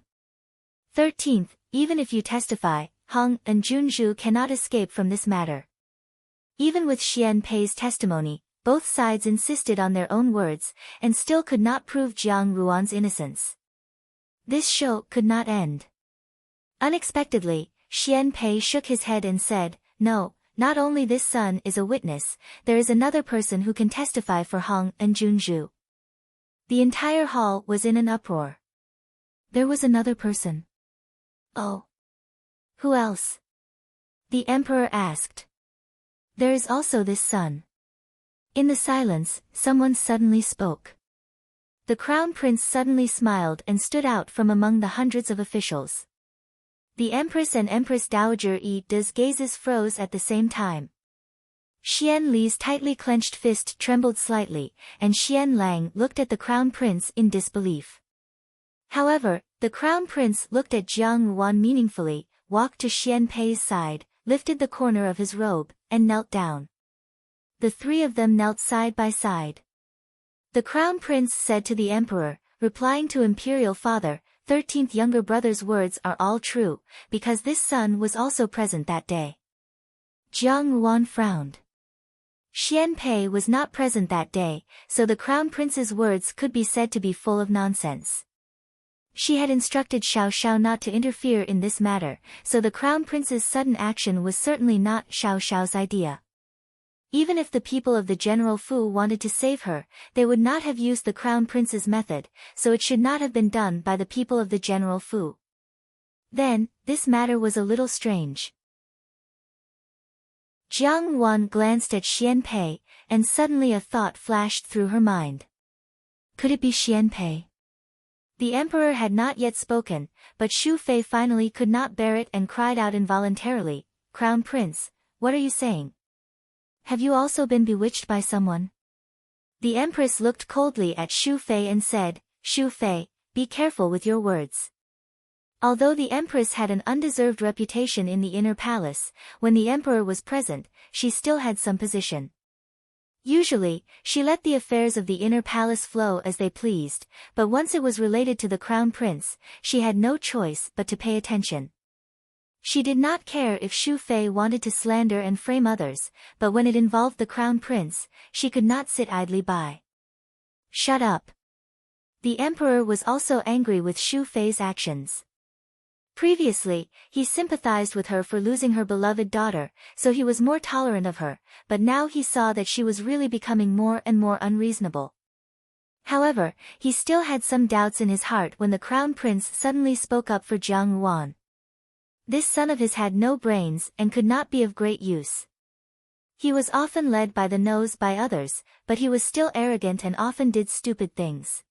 13th, even if you testify, Hong and Junju cannot escape from this matter. Even with Xian Pei's testimony, both sides insisted on their own words, and still could not prove Jiang Ruan's innocence. This show could not end. Unexpectedly, Xian Pei shook his head and said, no, not only this son is a witness, there is another person who can testify for Hong and Junju. The entire hall was in an uproar. There was another person. Oh. Who else? The emperor asked. There is also this son. In the silence, someone suddenly spoke. The crown prince suddenly smiled and stood out from among the hundreds of officials. The empress and empress dowager Yi De's gazes froze at the same time. Xian Li's tightly clenched fist trembled slightly, and Xian Lang looked at the crown prince in disbelief. However, the crown prince looked at Jiang Yuan meaningfully, walked to Xian Pei's side, lifted the corner of his robe, and knelt down. The three of them knelt side by side. The crown prince said to the emperor, replying to imperial father, 13th younger brother's words are all true, because this son was also present that day. Jiang Yuan frowned. Xian Pei was not present that day, so the crown prince's words could be said to be full of nonsense. She had instructed Xiao Xiao not to interfere in this matter, so the crown prince's sudden action was certainly not Xiao Xiao's idea. Even if the people of the General Fu wanted to save her, they would not have used the crown prince's method, so it should not have been done by the people of the General Fu. Then, this matter was a little strange. Jiang Yuan glanced at Xian Pei, and suddenly a thought flashed through her mind. Could it be Xian Pei? The emperor had not yet spoken, but Xu Fei finally could not bear it and cried out involuntarily, Crown Prince, what are you saying? Have you also been bewitched by someone? The empress looked coldly at Xu Fei and said, Xu Fei, be careful with your words. Although the empress had an undeserved reputation in the inner palace, when the emperor was present, she still had some position. Usually, she let the affairs of the inner palace flow as they pleased, but once it was related to the crown prince, she had no choice but to pay attention. She did not care if Xu Fei wanted to slander and frame others, but when it involved the crown prince, she could not sit idly by. Shut up. The emperor was also angry with Xu Fei's actions. Previously, he sympathized with her for losing her beloved daughter, so he was more tolerant of her, but now he saw that she was really becoming more and more unreasonable. However, he still had some doubts in his heart when the crown prince suddenly spoke up for Jiang Yuan. This son of his had no brains and could not be of great use. He was often led by the nose by others, but he was still arrogant and often did stupid things.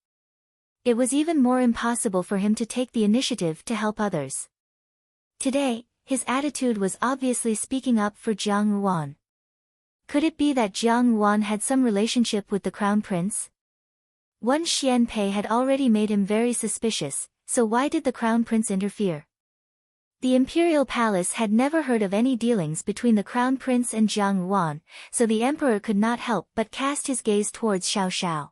It was even more impossible for him to take the initiative to help others. Today, his attitude was obviously speaking up for Jiang Yuan. Could it be that Jiang Yuan had some relationship with the crown prince? One Xian Pei had already made him very suspicious, so why did the crown prince interfere? The imperial palace had never heard of any dealings between the crown prince and Jiang Yuan, so the emperor could not help but cast his gaze towards Xiao Xiao.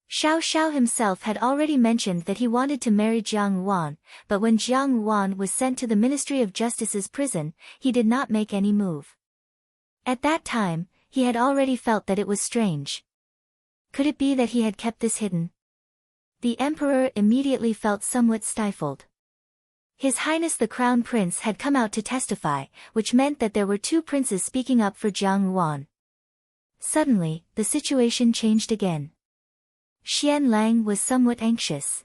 Xiao Xiao himself had already mentioned that he wanted to marry Jiang Yuan, but when Jiang Yuan was sent to the Ministry of Justice's prison, he did not make any move. At that time, he had already felt that it was strange. Could it be that he had kept this hidden? The emperor immediately felt somewhat stifled. His Highness the Crown Prince had come out to testify, which meant that there were two princes speaking up for Jiang Yuan. Suddenly, the situation changed again. Xian Lang was somewhat anxious.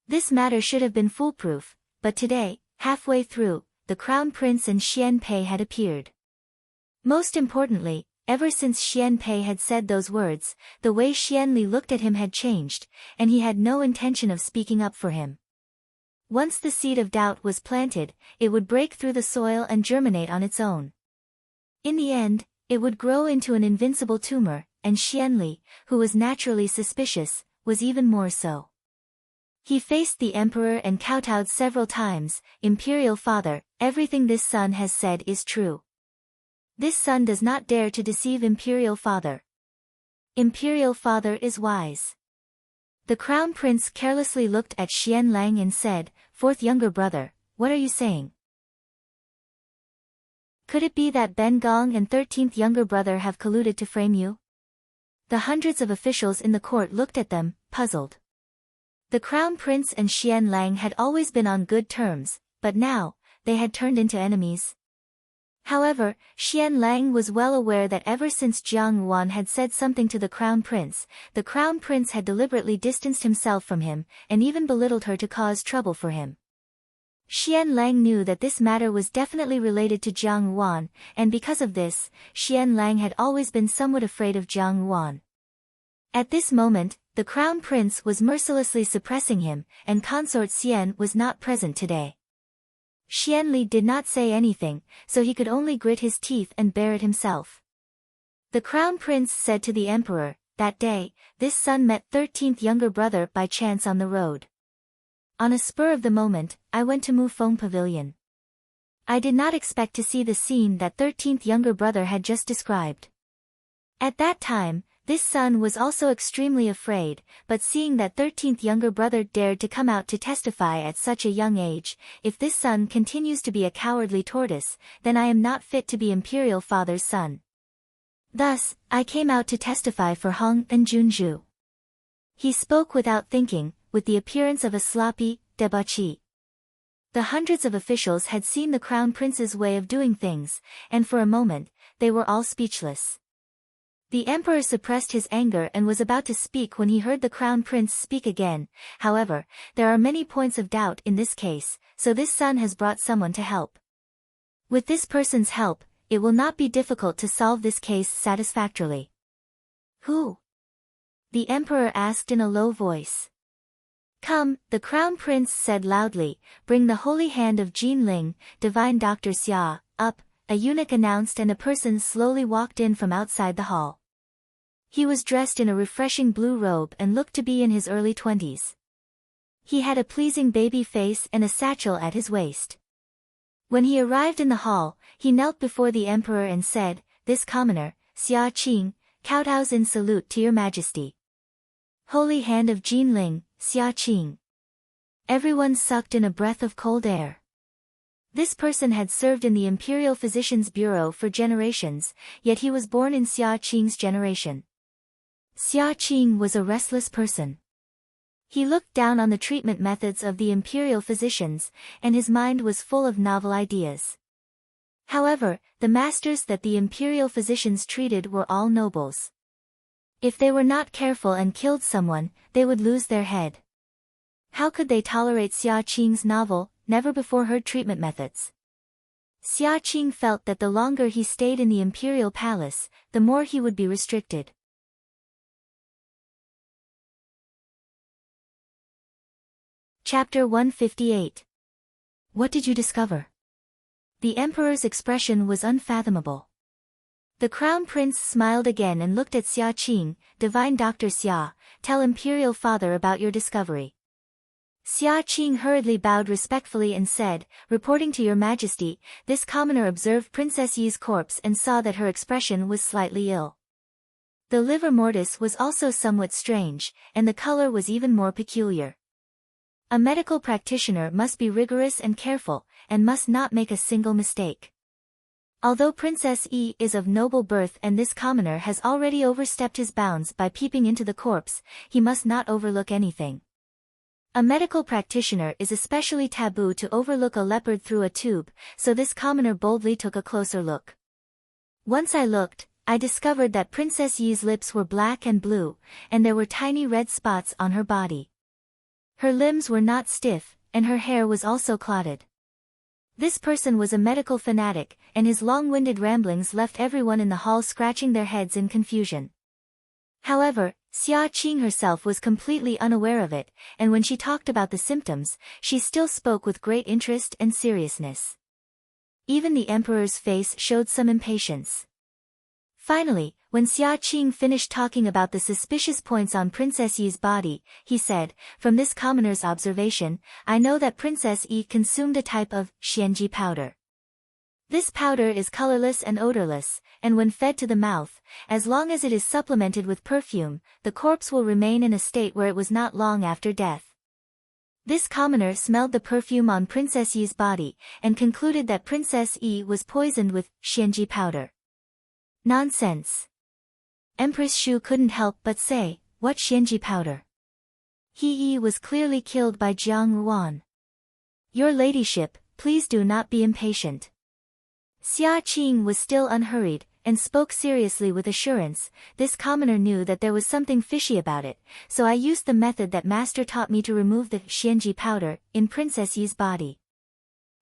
This matter should have been foolproof, but today, halfway through, the Crown Prince and Xian Pei had appeared. Most importantly, ever since Xian Pei had said those words, the way Xian Li looked at him had changed, and he had no intention of speaking up for him. Once the seed of doubt was planted, it would break through the soil and germinate on its own. In the end, it would grow into an invincible tumor, and Xian Li, who was naturally suspicious, was even more so. He faced the emperor and kowtowed several times, Imperial Father, everything this son has said is true. This son does not dare to deceive Imperial Father. Imperial Father is wise. The Crown Prince carelessly looked at Xian Lang and said, Fourth younger brother, what are you saying? Could it be that Ben Gong and 13th younger brother have colluded to frame you? The hundreds of officials in the court looked at them, puzzled. The Crown Prince and Xian Lang had always been on good terms, but now, they had turned into enemies. However, Xian Lang was well aware that ever since Jiang Yuan had said something to the Crown Prince, the Crown Prince had deliberately distanced himself from him, and even belittled her to cause trouble for him. Xian Lang knew that this matter was definitely related to Jiang Yuan, and because of this, Xian Lang had always been somewhat afraid of Jiang Yuan. At this moment, the Crown Prince was mercilessly suppressing him, and Consort Xian was not present today. Xian Li did not say anything, so he could only grit his teeth and bear it himself. The Crown Prince said to the Emperor, that day, this son met 13th younger brother by chance on the road. On a spur of the moment, I went to Mufeng Pavilion. I did not expect to see the scene that 13th younger brother had just described. At that time, this son was also extremely afraid, but seeing that 13th younger brother dared to come out to testify at such a young age, if this son continues to be a cowardly tortoise, then I am not fit to be imperial father's son. Thus, I came out to testify for Hong and Junju. He spoke without thinking, with the appearance of a sloppy debauchee. The hundreds of officials had seen the Crown Prince's way of doing things, and for a moment, they were all speechless. The Emperor suppressed his anger and was about to speak when he heard the Crown Prince speak again. However, there are many points of doubt in this case, so this son has brought someone to help. With this person's help, it will not be difficult to solve this case satisfactorily. Who? The Emperor asked in a low voice. Come, the Crown Prince said loudly, bring the holy hand of Jinling, divine Dr. Xia, up, a eunuch announced, and a person slowly walked in from outside the hall. He was dressed in a refreshing blue robe and looked to be in his early 20s. He had a pleasing baby face and a satchel at his waist. When he arrived in the hall, he knelt before the Emperor and said, this commoner, Xia Qing, kowtows in salute to your majesty. Holy hand of Jinling, Xia Qing. Everyone sucked in a breath of cold air. This person had served in the Imperial Physician's Bureau for generations, yet he was born in Xia Qing's generation. Xia Qing was a restless person. He looked down on the treatment methods of the imperial physicians, and his mind was full of novel ideas. However, the masters that the imperial physicians treated were all nobles. If they were not careful and killed someone, they would lose their head. How could they tolerate Xia Qing's novel, never-before-heard treatment methods? Xia Qing felt that the longer he stayed in the imperial palace, the more he would be restricted. Chapter 158. What did you discover? The Emperor's expression was unfathomable. The Crown Prince smiled again and looked at Xia Qing, divine Dr. Xia, tell Imperial Father about your discovery. Xia Qing hurriedly bowed respectfully and said, reporting to your majesty, this commoner observed Princess Yi's corpse and saw that her expression was slightly ill. The livor mortis was also somewhat strange, and the color was even more peculiar. A medical practitioner must be rigorous and careful, and must not make a single mistake. Although Princess Yi is of noble birth and this commoner has already overstepped his bounds by peeping into the corpse, he must not overlook anything. A medical practitioner is especially taboo to overlook a leopard through a tube, so this commoner boldly took a closer look. Once I looked, I discovered that Princess Yi's lips were black and blue, and there were tiny red spots on her body. Her limbs were not stiff, and her hair was also clotted. This person was a medical fanatic, and his long-winded ramblings left everyone in the hall scratching their heads in confusion. However, Xia Qing herself was completely unaware of it, and when she talked about the symptoms, she still spoke with great interest and seriousness. Even the Emperor's face showed some impatience. Finally, when Xia Qing finished talking about the suspicious points on Princess Yi's body, he said, from this commoner's observation, I know that Princess Yi consumed a type of xianji powder. This powder is colorless and odorless, and when fed to the mouth, as long as it is supplemented with perfume, the corpse will remain in a state where it was not long after death. This commoner smelled the perfume on Princess Yi's body, and concluded that Princess Yi was poisoned with xianji powder. Nonsense. Empress Shu couldn't help but say, what xianji powder? He was clearly killed by Jiang Yuan. Your ladyship, please do not be impatient. Xia Qing was still unhurried, and spoke seriously with assurance. This commoner knew that there was something fishy about it, so I used the method that master taught me to remove the xianji powder in Princess Yi's body.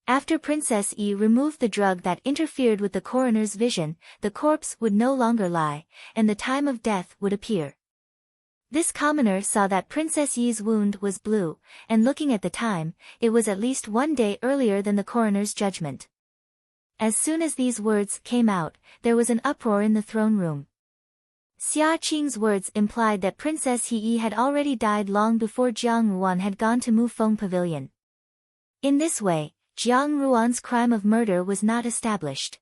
After Princess Yi removed the drug that interfered with the coroner's vision, the corpse would no longer lie, and the time of death would appear. This commoner saw that Princess Yi's wound was blue, and looking at the time, it was at least 1 day earlier than the coroner's judgment. As soon as these words came out, there was an uproar in the throne room. Xia Qing's words implied that Princess Yi had already died long before Jiang Ruan had gone to Mufeng Pavilion. In this way, Jiang Ruan's crime of murder was not established.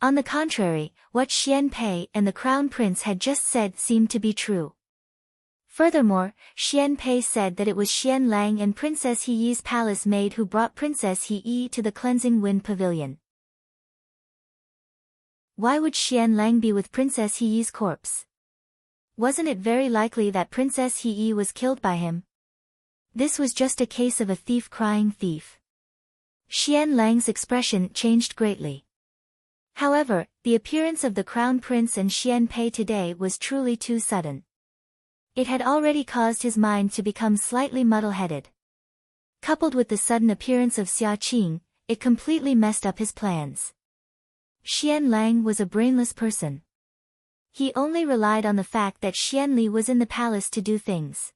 On the contrary, what Xian Pei and the Crown Prince had just said seemed to be true. Furthermore, Xian Pei said that it was Xian Lang and Princess Yi's palace maid who brought Princess Yi to the Cleansing Wind Pavilion. Why would Xian Lang be with Princess Yi's corpse? Wasn't it very likely that Princess Yi was killed by him? This was just a case of a thief crying thief. Xian Lang's expression changed greatly. However, the appearance of the Crown Prince and Xian Pei today was truly too sudden. It had already caused his mind to become slightly muddle-headed. Coupled with the sudden appearance of Xia Qing, it completely messed up his plans. Xian Lang was a brainless person. He only relied on the fact that Xian Li was in the palace to do things.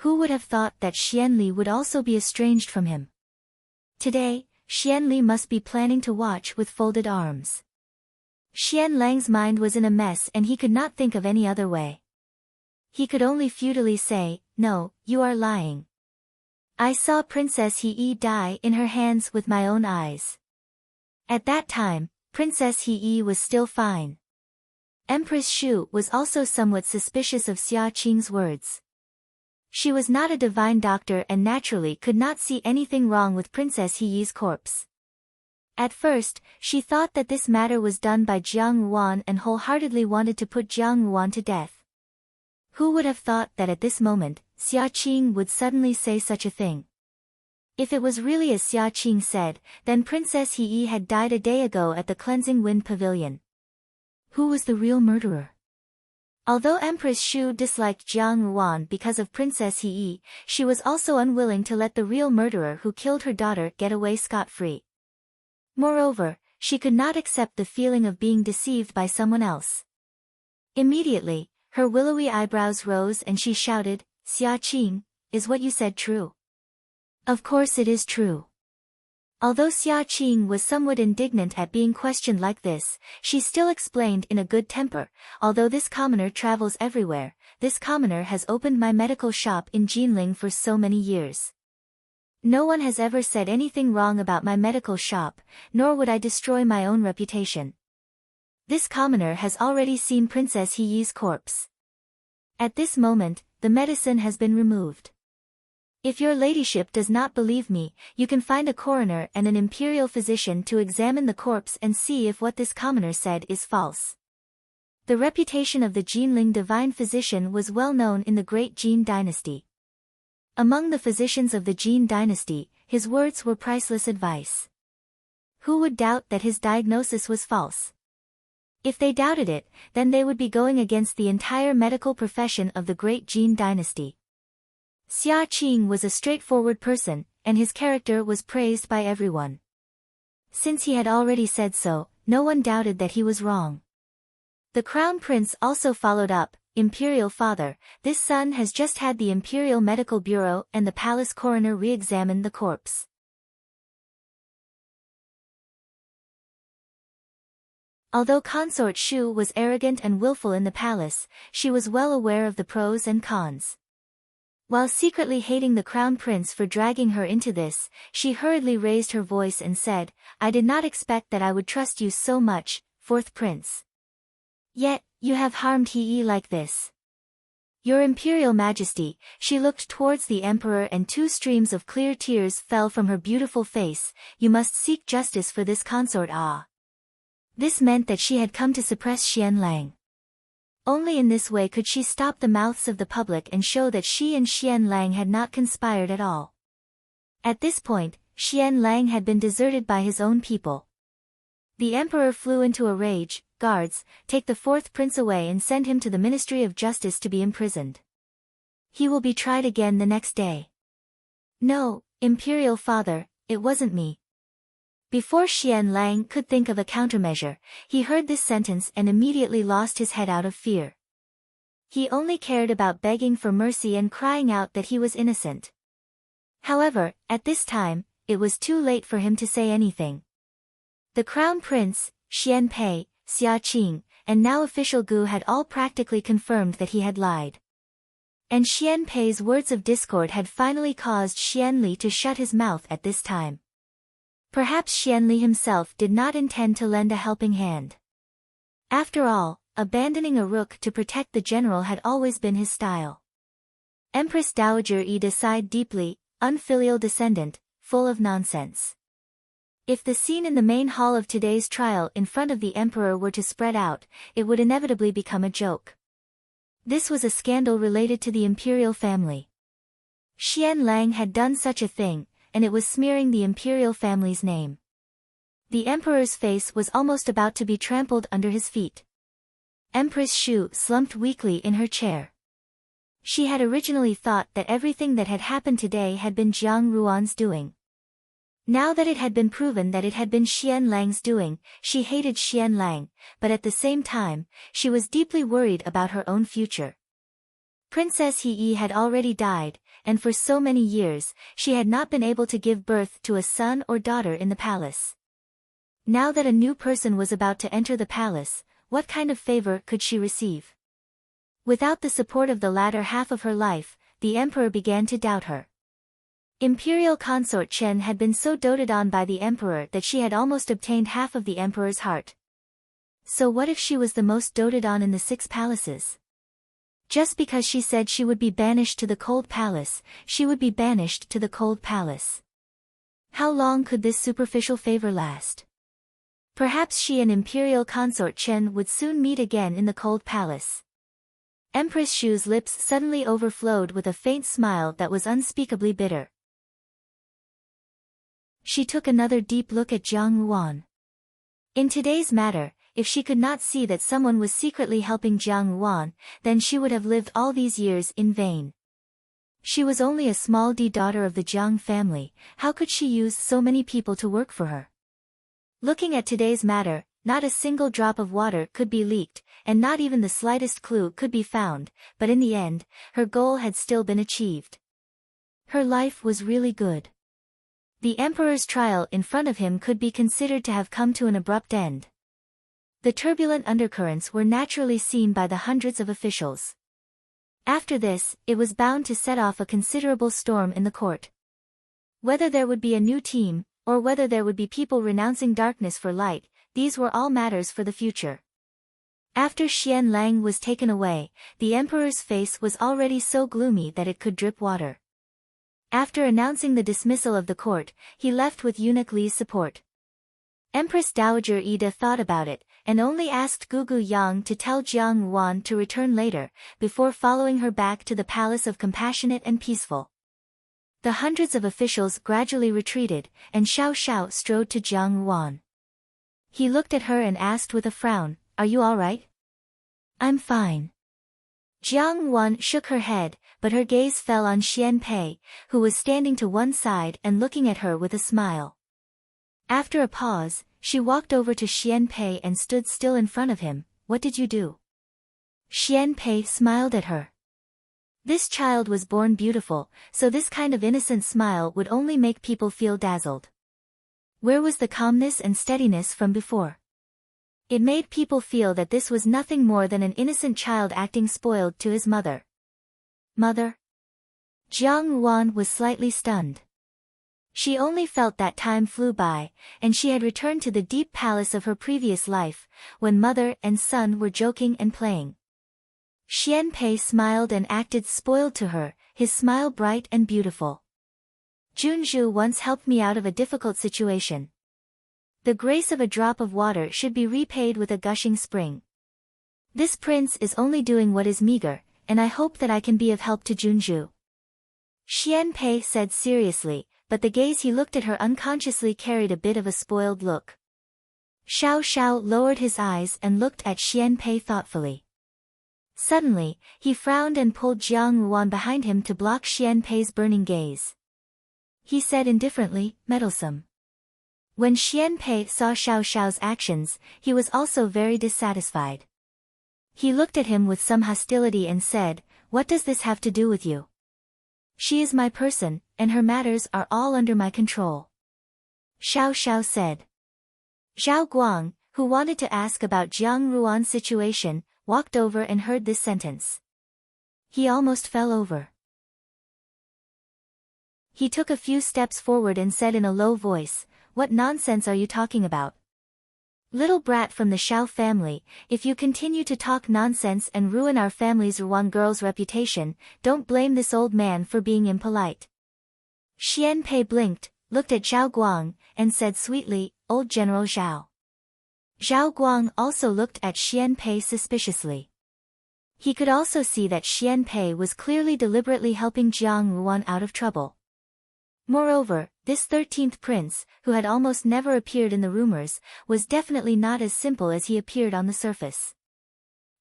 Who would have thought that Xian Li would also be estranged from him? Today, Xian Li must be planning to watch with folded arms. Xian Lang's mind was in a mess and he could not think of any other way. He could only futilely say, "No, you are lying. I saw Princess Yi die in her hands with my own eyes." At that time, Princess Yi was still fine. Empress Shu was also somewhat suspicious of Xia Qing's words. She was not a divine doctor and naturally could not see anything wrong with Princess Yi's corpse. At first, she thought that this matter was done by Jiang Ruan and wholeheartedly wanted to put Jiang Ruan to death. Who would have thought that at this moment, Xia Qing would suddenly say such a thing? If it was really as Xia Qing said, then Princess Yi had died a day ago at the Cleansing Wind Pavilion. Who was the real murderer? Although Empress Shu disliked Jiang Ruan because of Princess Yi, she was also unwilling to let the real murderer who killed her daughter get away scot-free. Moreover, she could not accept the feeling of being deceived by someone else. Immediately, her willowy eyebrows rose and she shouted, "Xia Qing, is what you said true?" "Of course it is true." Although Xia Qing was somewhat indignant at being questioned like this, she still explained in a good temper, "Although this commoner travels everywhere, this commoner has opened my medical shop in Jinling for so many years. No one has ever said anything wrong about my medical shop, nor would I destroy my own reputation. This commoner has already seen Princess Yi's corpse. At this moment, the medicine has been removed. If your ladyship does not believe me, you can find a coroner and an imperial physician to examine the corpse and see if what this commoner said is false." The reputation of the Jinling divine physician was well known in the great Jin dynasty. Among the physicians of the Jin dynasty, his words were priceless advice. Who would doubt that his diagnosis was false? If they doubted it, then they would be going against the entire medical profession of the great Jin dynasty. Xia Qing was a straightforward person, and his character was praised by everyone. Since he had already said so, no one doubted that he was wrong. The Crown Prince also followed up, "Imperial Father, this son has just had the Imperial Medical Bureau and the Palace Coroner re-examine the corpse." Although Consort Shu was arrogant and willful in the palace, she was well aware of the pros and cons. While secretly hating the Crown Prince for dragging her into this, she hurriedly raised her voice and said, "I did not expect that I would trust you so much, fourth prince. Yet, you have harmed Yi like this. Your Imperial Majesty." She looked towards the Emperor and 2 streams of clear tears fell from her beautiful face. "You must seek justice for this consort." This meant that she had come to suppress Xian Lang. Only in this way could she stop the mouths of the public and show that she and Xian Lang had not conspired at all. At this point, Xian Lang had been deserted by his own people. The emperor flew into a rage. Guards, take the fourth prince away and send him to the Ministry of Justice to be imprisoned. He will be tried again the next day. No, Imperial Father, it wasn't me. Before Xian Lang could think of a countermeasure, he heard this sentence and immediately lost his head out of fear. He only cared about begging for mercy and crying out that he was innocent. However, at this time, it was too late for him to say anything. The crown prince, Xian Pei, Xia Qing, and now official Gu had all practically confirmed that he had lied. And Xian Pei's words of discord had finally caused Xian Li to shut his mouth at this time. Perhaps Xian Li himself did not intend to lend a helping hand. After all, abandoning a rook to protect the general had always been his style. Empress Dowager Ida sighed deeply, unfilial descendant, full of nonsense. If the scene in the main hall of today's trial in front of the emperor were to spread out, it would inevitably become a joke. This was a scandal related to the imperial family. Xian Lang had done such a thing, and it was smearing the imperial family's name. The emperor's face was almost about to be trampled under his feet. Empress Shu slumped weakly in her chair. She had originally thought that everything that had happened today had been Jiang Ruan's doing. Now that it had been proven that it had been Xian Lang's doing, she hated Xian Lang, but at the same time, she was deeply worried about her own future. Princess He had already died, and for so many years, she had not been able to give birth to a son or daughter in the palace. Now that a new person was about to enter the palace, what kind of favor could she receive? Without the support of the latter half of her life, the emperor began to doubt her. Imperial consort Chen had been so doted on by the emperor that she had almost obtained half of the emperor's heart. So what if she was the most doted on in the 6 palaces? Just because she said she would be banished to the cold palace, she would be banished to the cold palace. How long could this superficial favor last? Perhaps she and Imperial consort Chen would soon meet again in the cold palace. Empress Shu's lips suddenly overflowed with a faint smile that was unspeakably bitter. She took another deep look at Jiang Ruan. In today's matter, if she could not see that someone was secretly helping Jiang Ruan, then she would have lived all these years in vain. She was only a small daughter of the Jiang family, how could she use so many people to work for her? Looking at today's matter, not a single drop of water could be leaked, and not even the slightest clue could be found, but in the end, her goal had still been achieved. Her life was really good. The emperor's trial in front of him could be considered to have come to an abrupt end. The turbulent undercurrents were naturally seen by the hundreds of officials. After this, it was bound to set off a considerable storm in the court. Whether there would be a new team, or whether there would be people renouncing darkness for light, these were all matters for the future. After Xian Lang was taken away, the emperor's face was already so gloomy that it could drip water. After announcing the dismissal of the court, he left with eunuch Li's support. Empress Dowager Ida thought about it, and only asked Gugu Yang to tell Jiang Ruan to return later, before following her back to the Palace of Compassionate and Peaceful. The hundreds of officials gradually retreated, and Xiao Xiao strode to Jiang Ruan. He looked at her and asked with a frown, "Are you all right?" "I'm fine." Jiang Ruan shook her head, but her gaze fell on Xian Pei, who was standing to one side and looking at her with a smile. After a pause, she walked over to Xian Pei and stood still in front of him. "What did you do?" Xian Pei smiled at her. This child was born beautiful, so this kind of innocent smile would only make people feel dazzled. Where was the calmness and steadiness from before? It made people feel that this was nothing more than an innocent child acting spoiled to his mother. Mother? Jiang Ruan was slightly stunned. She only felt that time flew by, and she had returned to the deep palace of her previous life, when mother and son were joking and playing. Xian Pei smiled and acted spoiled to her, his smile bright and beautiful. Junzhu once helped me out of a difficult situation. The grace of a drop of water should be repaid with a gushing spring. This prince is only doing what is meager, and I hope that I can be of help to Junzhu. Xian Pei said seriously, but the gaze he looked at her unconsciously carried a bit of a spoiled look. Xiao Xiao lowered his eyes and looked at Xian Pei thoughtfully. Suddenly, he frowned and pulled Jiang Ruan behind him to block Xian Pei's burning gaze. He said indifferently, "Meddlesome." When Xian Pei saw Xiao Xiao's actions, he was also very dissatisfied. He looked at him with some hostility and said, "What does this have to do with you? She is my person, and her matters are all under my control." Xiao Xiao said. Zhao Guang, who wanted to ask about Jiang Ruan's situation, walked over and heard this sentence. He almost fell over. He took a few steps forward and said in a low voice, "What nonsense are you talking about? Little brat from the Xiao family, if you continue to talk nonsense and ruin our family's Ruan girl's reputation, don't blame this old man for being impolite." Xian Pei blinked, looked at Zhao Guang, and said sweetly, "Old General Zhao." Zhao Guang also looked at Xian Pei suspiciously. He could also see that Xian Pei was clearly deliberately helping Jiang Ruan out of trouble. Moreover, this 13th prince, who had almost never appeared in the rumors, was definitely not as simple as he appeared on the surface.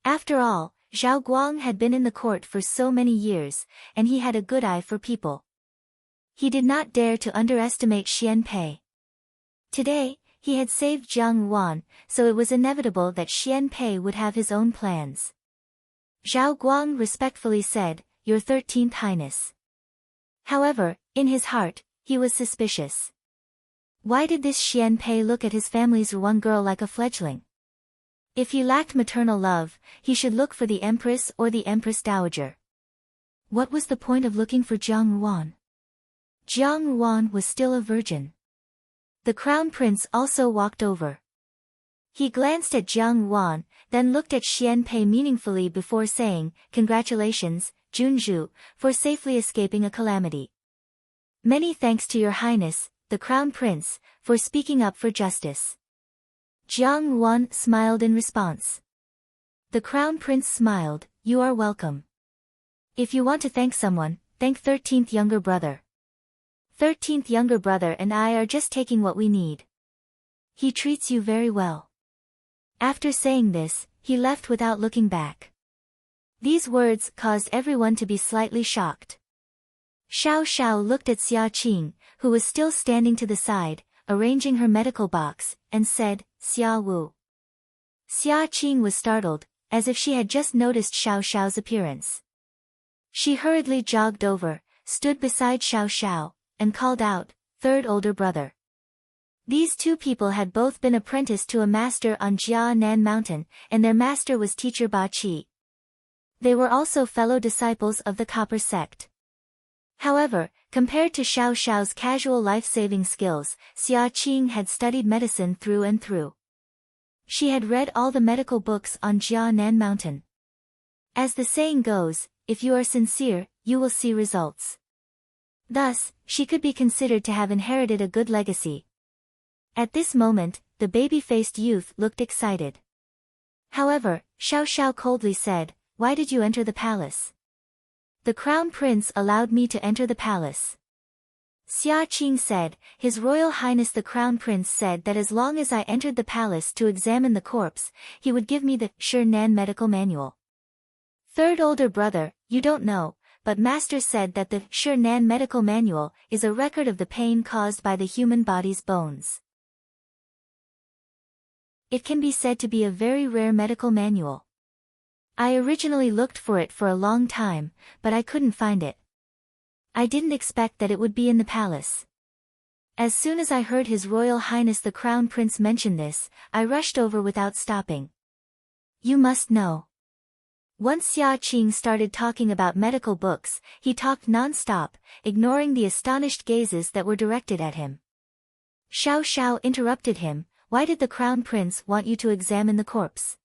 After all, Zhao Guang had been in the court for so many years, and he had a good eye for people. He did not dare to underestimate Xian Pei. Today, he had saved Jiang Ruan, so it was inevitable that Xian Pei would have his own plans. Zhao Guang respectfully said, "Your 13th Highness." However, in his heart, he was suspicious. Why did this Xian Pei look at his family's Ruan girl like a fledgling? If he lacked maternal love, he should look for the Empress or the Empress Dowager. What was the point of looking for Jiang Ruan? Jiang Ruan was still a virgin. The Crown Prince also walked over. He glanced at Jiang Ruan, then looked at Xian Pei meaningfully before saying, "Congratulations, Junzhu, for safely escaping a calamity. Many thanks to your Highness, the Crown Prince, for speaking up for justice." Jiang Ruan smiled in response. The Crown Prince smiled, "You are welcome. If you want to thank someone, thank 13th younger brother. 13th younger brother and I are just taking what we need. He treats you very well." After saying this, he left without looking back. These words caused everyone to be slightly shocked. Xiao Xiao looked at Xia Qing, who was still standing to the side, arranging her medical box, and said, "Xia Wu." Xia Qing was startled, as if she had just noticed Xiao Xiao's appearance. She hurriedly jogged over, stood beside Xiao Xiao, and called out, "Third older brother." These two people had both been apprenticed to a master on Jianan Mountain, and their master was teacher Ba Qi. They were also fellow disciples of the Copper sect. However, compared to Xiao Xiao's casual life-saving skills, Xia Qing had studied medicine through and through. She had read all the medical books on Jianan Mountain. As the saying goes, if you are sincere, you will see results. Thus, she could be considered to have inherited a good legacy. At this moment, the baby-faced youth looked excited. However, Xiao Xiao coldly said, "Why did you enter the palace?" "The Crown Prince allowed me to enter the palace." Xia Qing said, "His Royal Highness the Crown Prince said that as long as I entered the palace to examine the corpse, he would give me the Shi-Nan medical manual." "Third older brother, you don't know, but Master said that the Shi-Nan medical manual is a record of the pain caused by the human body's bones. It can be said to be a very rare medical manual. I originally looked for it for a long time, but I couldn't find it. I didn't expect that it would be in the palace. As soon as I heard His Royal Highness the Crown Prince mention this, I rushed over without stopping. You must know." Once Xia Qing started talking about medical books, he talked non-stop, ignoring the astonished gazes that were directed at him. Xiao Xiao interrupted him, "Why did the Crown Prince want you to examine the corpse?"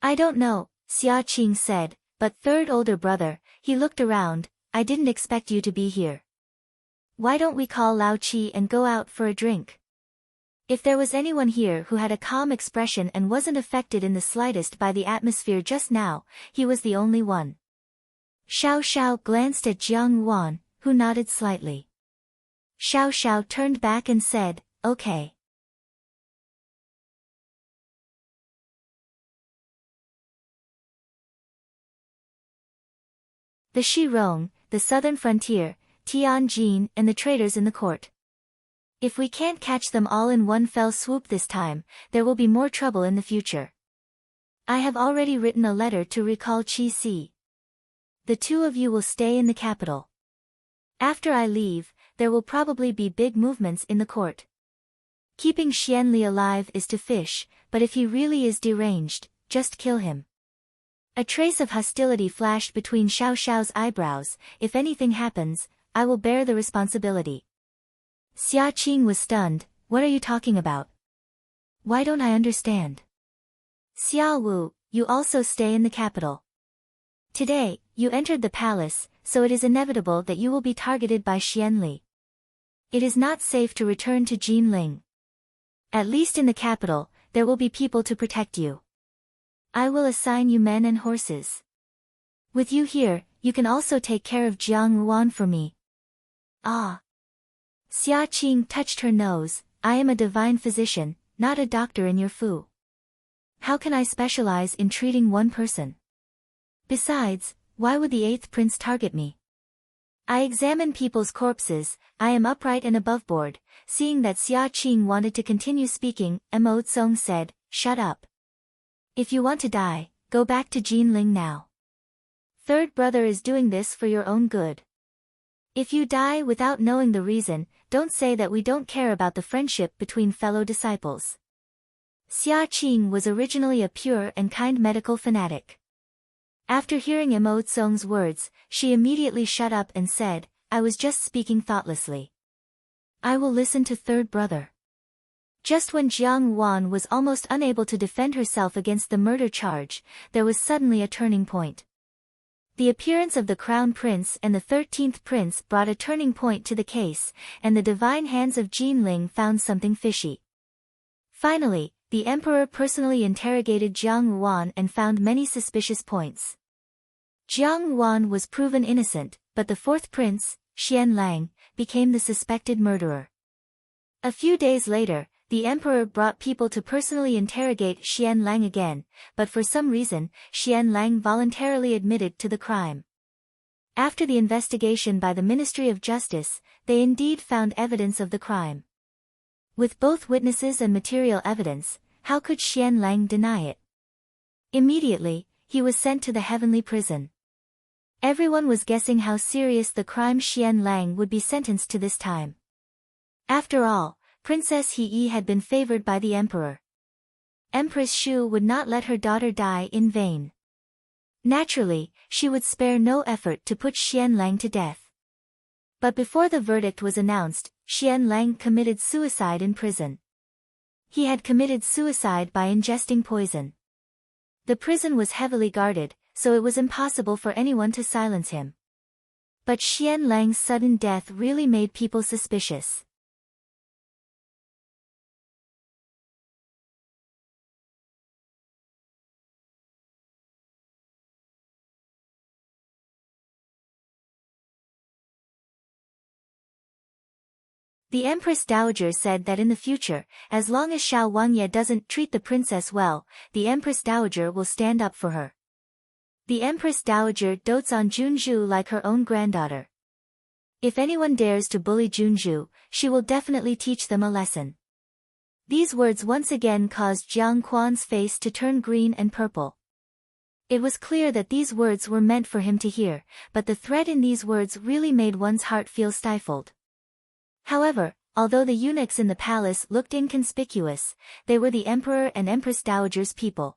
"I don't know," Xia Qing said, "but third older brother," he looked around, "I didn't expect you to be here. Why don't we call Lao Qi and go out for a drink?" If there was anyone here who had a calm expression and wasn't affected in the slightest by the atmosphere just now, he was the only one. Xiao Xiao glanced at Jiang Ruan, who nodded slightly. Xiao Xiao turned back and said, "Okay." the Shirong, the southern frontier, Tianjin, and the traders in the court. If we can't catch them all in one fell swoop this time, there will be more trouble in the future. I have already written a letter to recall Qi Si. The two of you will stay in the capital. After I leave, there will probably be big movements in the court. Keeping Xianli alive is to fish, but if he really is deranged, just kill him. A trace of hostility flashed between Xiao Xiao's eyebrows. If anything happens, I will bear the responsibility. Xia Qing was stunned. What are you talking about? Why don't I understand? Xia Wu, you also stay in the capital. Today, you entered the palace, so it is inevitable that you will be targeted by Xianli. It is not safe to return to Jinling. At least in the capital, there will be people to protect you. I will assign you men and horses. With you here, you can also take care of Jiang Ruan for me. Ah. Xia Qing touched her nose. I am a divine physician, not a doctor in your fu. How can I specialize in treating one person? Besides, why would the 8th prince target me? I examine people's corpses. I am upright and aboveboard. Seeing that Xia Qing wanted to continue speaking, Mo Tsong said, shut up. If you want to die, go back to Jinling now. Third brother is doing this for your own good. If you die without knowing the reason, don't say that we don't care about the friendship between fellow disciples. Xia Qing was originally a pure and kind medical fanatic. After hearing Mo Tsong's words, she immediately shut up and said, I was just speaking thoughtlessly. I will listen to third brother. Just when Jiang Wan was almost unable to defend herself against the murder charge, there was suddenly a turning point. The appearance of the Crown Prince and the 13th Prince brought a turning point to the case, and the divine hands of Jinling found something fishy. Finally, the Emperor personally interrogated Jiang Wan and found many suspicious points. Jiang Wan was proven innocent, but the 4th Prince, Xian Lang, became the suspected murderer. A few days later, the Emperor brought people to personally interrogate Xian Lang again, but for some reason, Xian Lang voluntarily admitted to the crime. After the investigation by the Ministry of Justice, they indeed found evidence of the crime. With both witnesses and material evidence, how could Xian Lang deny it? Immediately, he was sent to the heavenly prison. Everyone was guessing how serious the crime Xian Lang would be sentenced to this time. After all, Princess He had been favored by the emperor. Empress Shu would not let her daughter die in vain. Naturally, she would spare no effort to put Xian Lang to death. But before the verdict was announced, Xian Lang committed suicide in prison. He had committed suicide by ingesting poison. The prison was heavily guarded, so it was impossible for anyone to silence him. But Xian Lang's sudden death really made people suspicious. The Empress Dowager said that in the future, as long as Xiao Wangye doesn't treat the princess well, the Empress Dowager will stand up for her. The Empress Dowager dotes on Junju like her own granddaughter. If anyone dares to bully Junju, she will definitely teach them a lesson. These words once again caused Jiang Quan's face to turn green and purple. It was clear that these words were meant for him to hear, but the threat in these words really made one's heart feel stifled. However, although the eunuchs in the palace looked inconspicuous, they were the Emperor and Empress Dowager's people.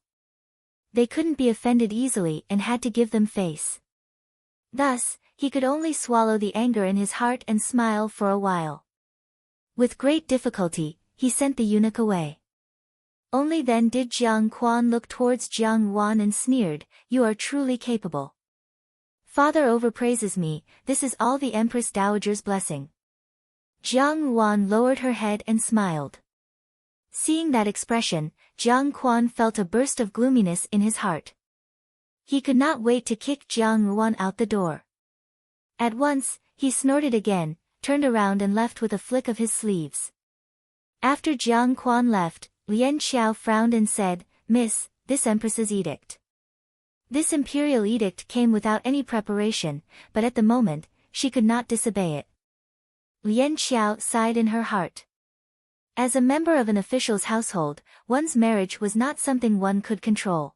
They couldn't be offended easily and had to give them face. Thus, he could only swallow the anger in his heart and smile for a while. With great difficulty, he sent the eunuch away. Only then did Jiang Quan look towards Jiang Wan and sneered, "You are truly capable. Father overpraises me, this is all the Empress Dowager's blessing." Jiang Wan lowered her head and smiled. Seeing that expression, Jiang Quan felt a burst of gloominess in his heart. He could not wait to kick Jiang Wan out the door. At once, he snorted again, turned around and left with a flick of his sleeves. After Jiang Quan left, Lian Xiao frowned and said, "Miss, this Empress's edict. This imperial edict came without any preparation, but at the moment, she could not disobey it. Lian Xiao sighed in her heart. As a member of an official's household, one's marriage was not something one could control.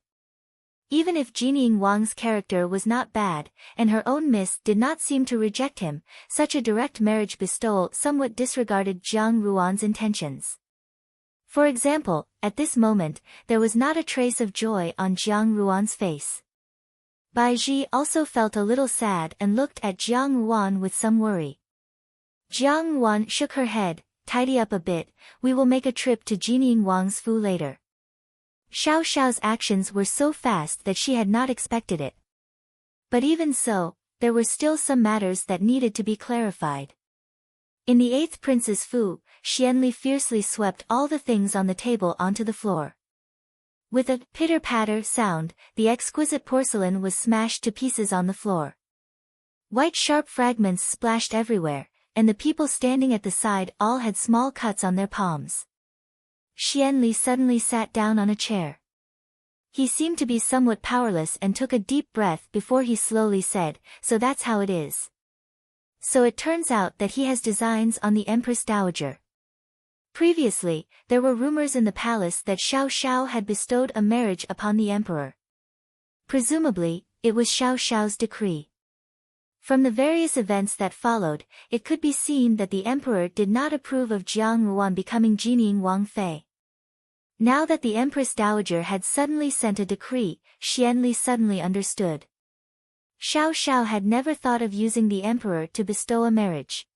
Even if Jining Wang's character was not bad, and her own miss did not seem to reject him, such a direct marriage bestowal somewhat disregarded Jiang Ruan's intentions. For example, at this moment, there was not a trace of joy on Jiang Ruan's face. Bai Ji also felt a little sad and looked at Jiang Ruan with some worry. Jiang Ruan shook her head. Tidy up a bit, we will make a trip to Jining Wang's Fu later. Xiao Xiao's actions were so fast that she had not expected it. But even so, there were still some matters that needed to be clarified. In the 8th Prince's Fu, Xianli fiercely swept all the things on the table onto the floor. With a pitter-patter sound, the exquisite porcelain was smashed to pieces on the floor. White sharp fragments splashed everywhere, and the people standing at the side all had small cuts on their palms. Xianli suddenly sat down on a chair. He seemed to be somewhat powerless and took a deep breath before he slowly said, "So that's how it is. So it turns out that he has designs on the Empress Dowager." Previously, there were rumors in the palace that Xiao Xiao had bestowed a marriage upon the emperor. Presumably, it was Xiao Xiao's decree. From the various events that followed, it could be seen that the emperor did not approve of Jiang Ruan becoming Jining Wang Fei. Now that the Empress Dowager had suddenly sent a decree, Xianli suddenly understood. Xiao Xiao had never thought of using the emperor to bestow a marriage.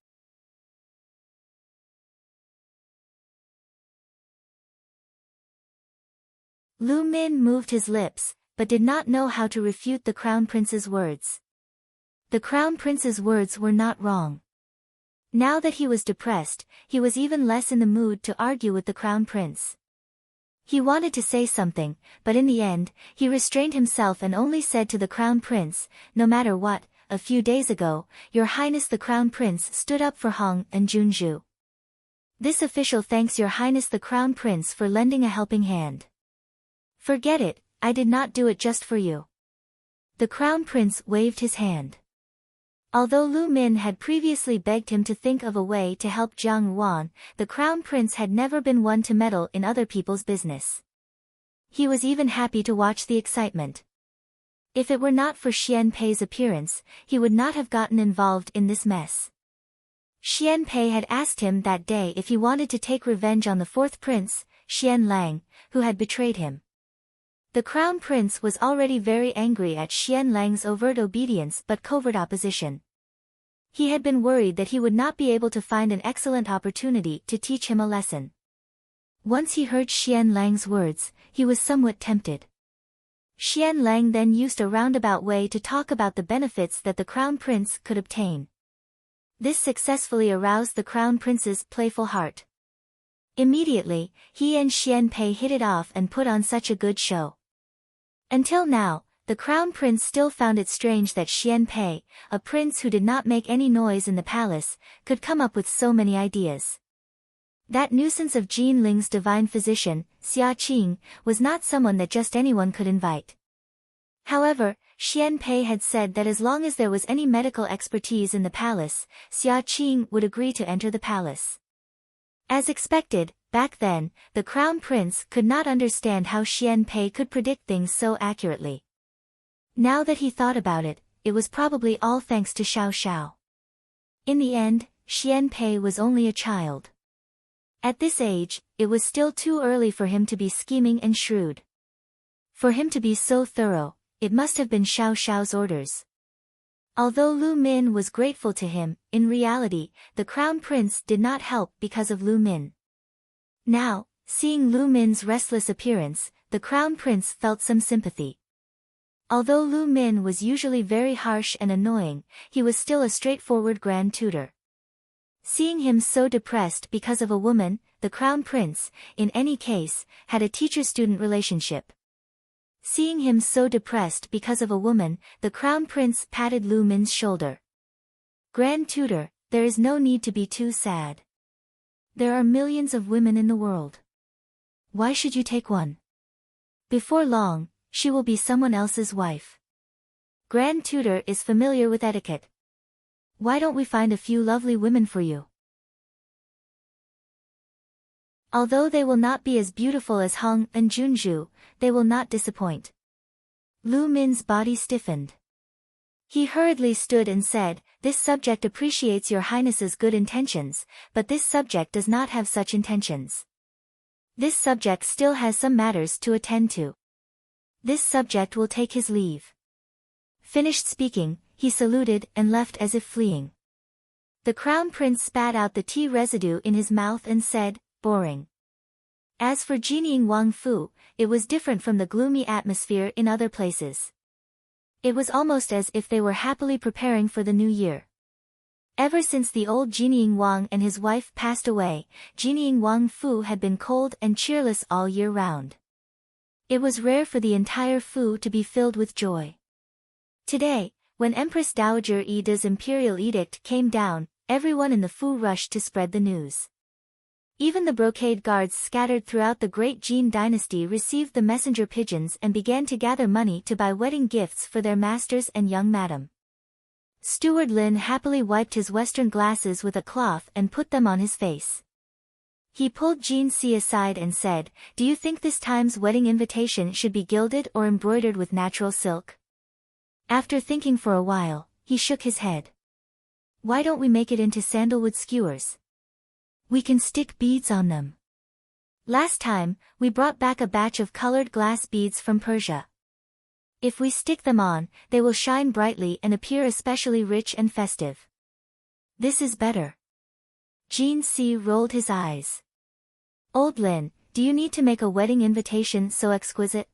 Lu Min moved his lips, but did not know how to refute the Crown Prince's words. The Crown Prince's words were not wrong. Now that he was depressed, he was even less in the mood to argue with the Crown Prince. He wanted to say something, but in the end, he restrained himself and only said to the Crown Prince, "No matter what, a few days ago, Your Highness the Crown Prince stood up for Hong and Junju. This official thanks Your Highness the Crown Prince for lending a helping hand. Forget it, I did not do it just for you." The Crown Prince waved his hand. Although Lu Min had previously begged him to think of a way to help Jiang Ruan, the Crown Prince had never been one to meddle in other people's business. He was even happy to watch the excitement. If it were not for Xian Pei's appearance, he would not have gotten involved in this mess. Xian Pei had asked him that day if he wanted to take revenge on the 4th prince, Xian Lang, who had betrayed him. The Crown Prince was already very angry at Xian Lang's overt obedience but covert opposition. He had been worried that he would not be able to find an excellent opportunity to teach him a lesson. Once he heard Xian Lang's words, he was somewhat tempted. Xian Lang then used a roundabout way to talk about the benefits that the Crown Prince could obtain. This successfully aroused the Crown Prince's playful heart. Immediately, he and Xian Pei hit it off and put on such a good show. Until now, the Crown Prince still found it strange that Xian Pei, a prince who did not make any noise in the palace, could come up with so many ideas. That nuisance of Jin Ling's divine physician, Xia Qing, was not someone that just anyone could invite. However, Xian Pei had said that as long as there was any medical expertise in the palace, Xia Qing would agree to enter the palace. As expected, back then, the Crown Prince could not understand how Xian Pei could predict things so accurately. Now that he thought about it, it was probably all thanks to Xiao Xiao. In the end, Xian Pei was only a child. At this age, it was still too early for him to be scheming and shrewd. For him to be so thorough, it must have been Xiao Xiao's orders. Although Lu Min was grateful to him, in reality, the Crown Prince did not help because of Lu Min. Now, seeing Lu Min's restless appearance, the Crown Prince felt some sympathy. Although Lu Min was usually very harsh and annoying, he was still a straightforward grand tutor. Seeing him so depressed because of a woman, the Crown Prince, in any case, had a teacher-student relationship. Seeing him so depressed because of a woman, the Crown Prince patted Lu Min's shoulder. "Grand Tutor, there is no need to be too sad. There are millions of women in the world. Why should you take one?" Before long, She will be someone else's wife. Grand Tutor is familiar with etiquette. Why don't we find a few lovely women for you? Although they will not be as beautiful as Hong and Junju, they will not disappoint. Lu Min's body stiffened. He hurriedly stood and said, "This subject appreciates your highness's good intentions, but this subject does not have such intentions. This subject still has some matters to attend to. This subject will take his leave." Finished speaking, he saluted and left as if fleeing. The crown prince spat out the tea residue in his mouth and said, "Boring." As for Jinying Wang Fu, it was different from the gloomy atmosphere in other places. It was almost as if they were happily preparing for the new year. Ever since the old Jinying Wang and his wife passed away, Jinying Wang Fu had been cold and cheerless all year round. It was rare for the entire Fu to be filled with joy. Today, when Empress Dowager Yida's imperial edict came down, everyone in the Fu rushed to spread the news. Even the brocade guards scattered throughout the great Jin dynasty received the messenger pigeons and began to gather money to buy wedding gifts for their masters and young madam. Steward Lin happily wiped his western glasses with a cloth and put them on his face. He pulled Jin Si aside and said, "Do you think this time's wedding invitation should be gilded or embroidered with natural silk?" After thinking for a while, he shook his head. "Why don't we make it into sandalwood skewers? We can stick beads on them. Last time, we brought back a batch of colored glass beads from Persia. If we stick them on, they will shine brightly and appear especially rich and festive." "This is better." Jin Si rolled his eyes. "Old Lin, do you need to make a wedding invitation so exquisite?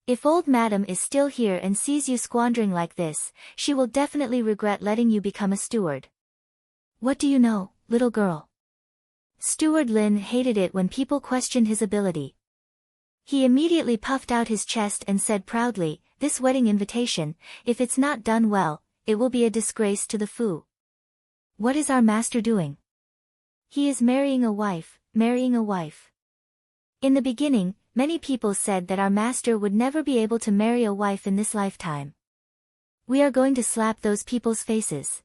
If old madam is still here and sees you squandering like this, she will definitely regret letting you become a steward." "What do you know, little girl?" Steward Lin hated it when people questioned his ability. He immediately puffed out his chest and said proudly, "This wedding invitation, if it's not done well, it will be a disgrace to the Fu." "What is our master doing?" "He is marrying a wife, marrying a wife." In the beginning, many people said that our master would never be able to marry a wife in this lifetime. We are going to slap those people's faces.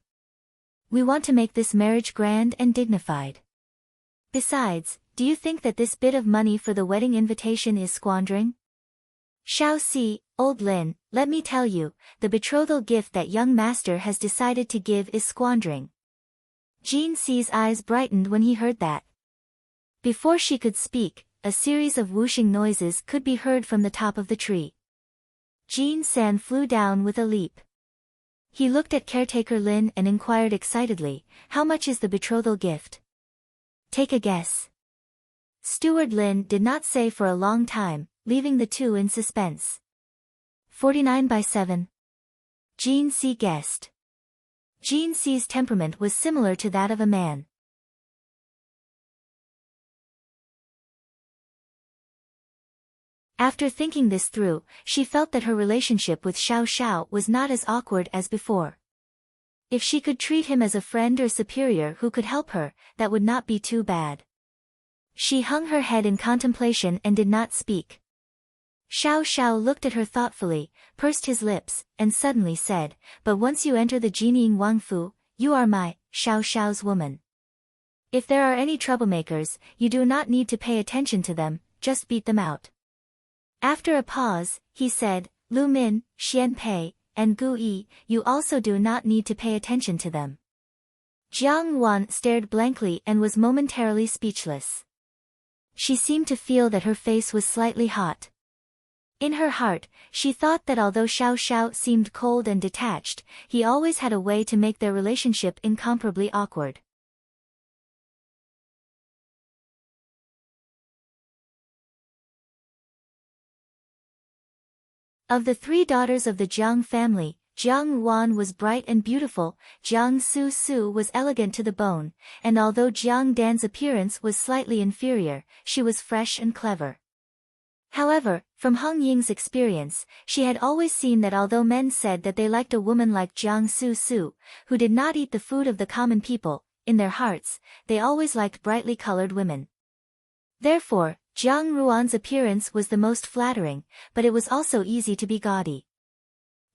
We want to make this marriage grand and dignified. Besides, do you think that this bit of money for the wedding invitation is squandering? Shao Si, Old Lin, let me tell you, the betrothal gift that young master has decided to give is squandering. Jin Si's eyes brightened when he heard that. Before she could speak, a series of whooshing noises could be heard from the top of the tree. Jin San flew down with a leap. He looked at caretaker Lin and inquired excitedly, "How much is the betrothal gift?" "Take a guess." Steward Lin did not say for a long time, leaving the two in suspense. 49/7. Jin Si guessed. Jin Si's temperament was similar to that of a man. After thinking this through, she felt that her relationship with Xiao Xiao was not as awkward as before. If she could treat him as a friend or superior who could help her, that would not be too bad. She hung her head in contemplation and did not speak. Xiao Xiao looked at her thoughtfully, pursed his lips, and suddenly said, "But once you enter the Jinying Wangfu, you are my, Xiao Xiao's woman. If there are any troublemakers, you do not need to pay attention to them, just beat them out." After a pause, he said, "Lu Min, Xian Pei, and Gu Yi, you also do not need to pay attention to them." Jiang Wan stared blankly and was momentarily speechless. She seemed to feel that her face was slightly hot. In her heart, she thought that although Xiao Xiao seemed cold and detached, he always had a way to make their relationship incomparably awkward. Of the three daughters of the Jiang family, Jiang Wan was bright and beautiful, Jiang Su Su was elegant to the bone, and although Jiang Dan's appearance was slightly inferior, she was fresh and clever. However, from Hung Ying's experience, she had always seen that although men said that they liked a woman like Jiang Su Su, who did not eat the food of the common people, in their hearts, they always liked brightly colored women. Therefore, Jiang Ruan's appearance was the most flattering, but it was also easy to be gaudy.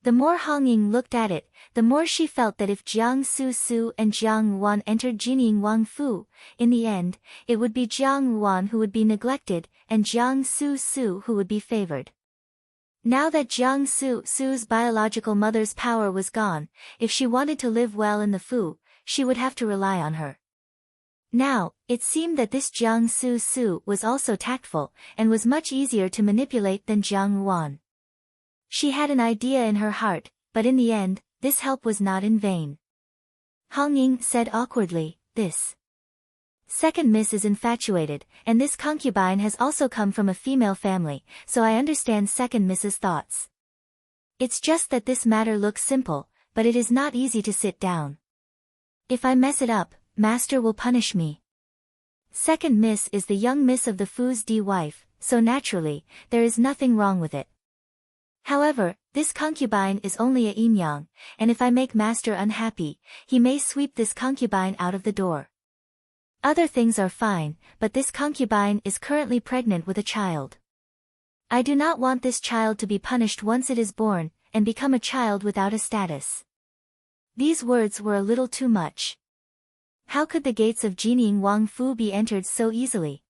The more Hong Ying looked at it, the more she felt that if Jiang Su and Jiang Ruan entered Jining Wang Fu, in the end, it would be Jiang Ruan who would be neglected, and Jiang Su who would be favored. Now that Jiang Su's biological mother's power was gone, if she wanted to live well in the Fu, she would have to rely on her. Now, it seemed that this Jiang Su was also tactful, and was much easier to manipulate than Jiang Ruan. She had an idea in her heart, but in the end, this help was not in vain. Hong Ying said awkwardly, "This second miss is infatuated, and this concubine has also come from a female family, so I understand second miss's thoughts. It's just that this matter looks simple, but it is not easy to sit down. If I mess it up, master will punish me." Second miss is the young miss of the Fu's wife, so naturally, there is nothing wrong with it. However, this concubine is only a yin-yang, and if I make master unhappy, he may sweep this concubine out of the door. Other things are fine, but this concubine is currently pregnant with a child. I do not want this child to be punished once it is born, and become a child without a status. These words were a little too much. How could the gates of Jining Wang Fu be entered so easily?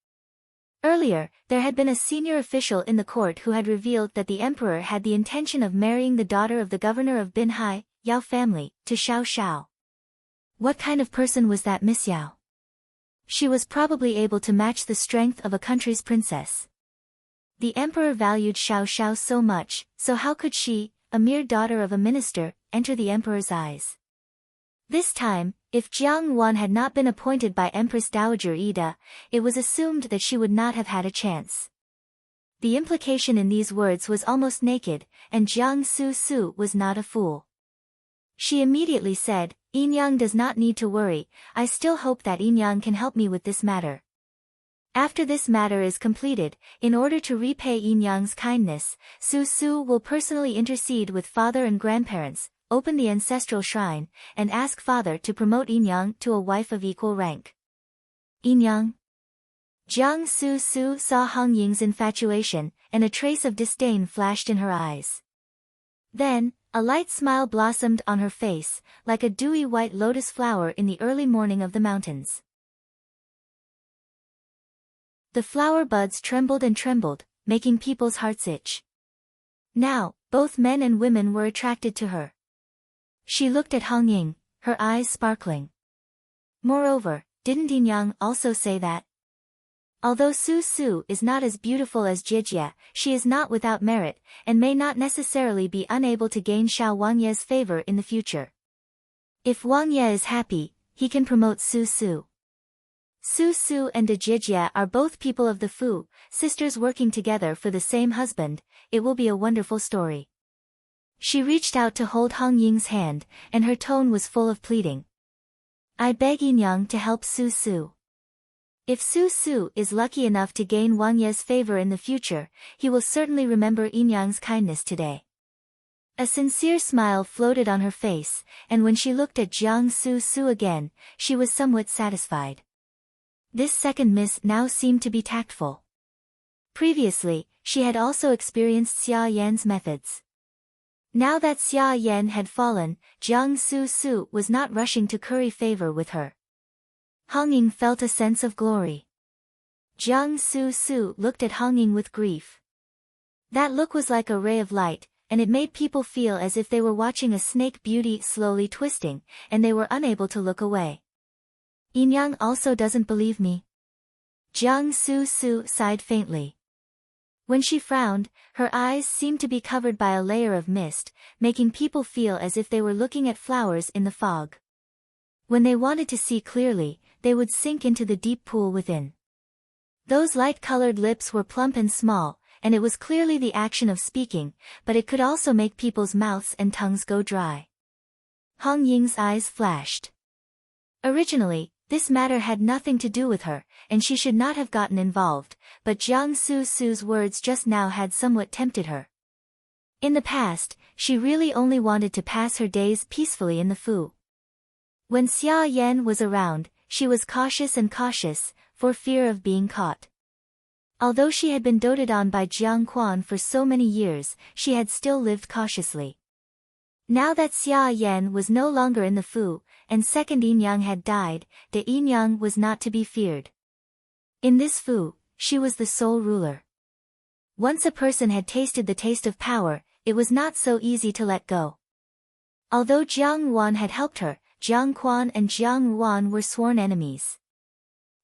Earlier, there had been a senior official in the court who had revealed that the emperor had the intention of marrying the daughter of the governor of Binhai, Yao family, to Xiao Xiao. What kind of person was that Miss Yao? She was probably able to match the strength of a country's princess. The emperor valued Xiao Xiao so much, so how could she, a mere daughter of a minister, enter the emperor's eyes? This time, if Jiang Wan had not been appointed by Empress Dowager Ida, it was assumed that she would not have had a chance. The implication in these words was almost naked, and Jiang Su was not a fool. She immediately said, "Yin-yang does not need to worry, I still hope that Yin-yang can help me with this matter. After this matter is completed, in order to repay Yin-yang's kindness, Su will personally intercede with father and grandparents, open the ancestral shrine, and ask father to promote Yin-yang to a wife of equal rank." Yin-yang? Jiang Su saw Hong Ying's infatuation, and a trace of disdain flashed in her eyes. Then, a light smile blossomed on her face, like a dewy white lotus flower in the early morning of the mountains. The flower buds trembled and trembled, making people's hearts itch. Now, both men and women were attracted to her. She looked at Hong Ying, her eyes sparkling. Moreover, didn't Yin-yang also say that? Although Su is not as beautiful as Jijie, she is not without merit, and may not necessarily be unable to gain Xiao Wangye's favor in the future. If Wang Ye is happy, he can promote Su. Su and Jijie are both people of the Fu, sisters working together for the same husband. It will be a wonderful story. She reached out to hold Hong Ying's hand, and her tone was full of pleading. "I beg Yin-yang to help Su. If Su is lucky enough to gain Wang Ye's favor in the future, he will certainly remember Yin-yang's kindness today." A sincere smile floated on her face, and when she looked at Jiang Su again, she was somewhat satisfied. This second miss now seemed to be tactful. Previously, she had also experienced Xia Yan's methods. Now that Xia Yan had fallen, Jiang Su was not rushing to curry favor with her. Hong Ying felt a sense of glory. Jiang Su looked at Hong Ying with grief. That look was like a ray of light, and it made people feel as if they were watching a snake beauty slowly twisting, and they were unable to look away. "Yin-yang also doesn't believe me." Jiang Su sighed faintly. When she frowned, her eyes seemed to be covered by a layer of mist, making people feel as if they were looking at flowers in the fog. When they wanted to see clearly, they would sink into the deep pool within. Those light-colored lips were plump and small, and it was clearly the action of speaking, but it could also make people's mouths and tongues go dry. Hong Ying's eyes flashed. Originally, this matter had nothing to do with her, and she should not have gotten involved, but Jiang Su's words just now had somewhat tempted her. In the past, she really only wanted to pass her days peacefully in the Fu. When Xia Yan was around, she was cautious, for fear of being caught. Although she had been doted on by Jiang Quan for so many years, she had still lived cautiously. Now that Xia Yan was no longer in the Fu, and second Yinyang had died, the Yinyang was not to be feared. In this Fu, she was the sole ruler. Once a person had tasted the taste of power, it was not so easy to let go. Although Jiang Wan had helped her, Jiang Quan and Jiang Wan were sworn enemies.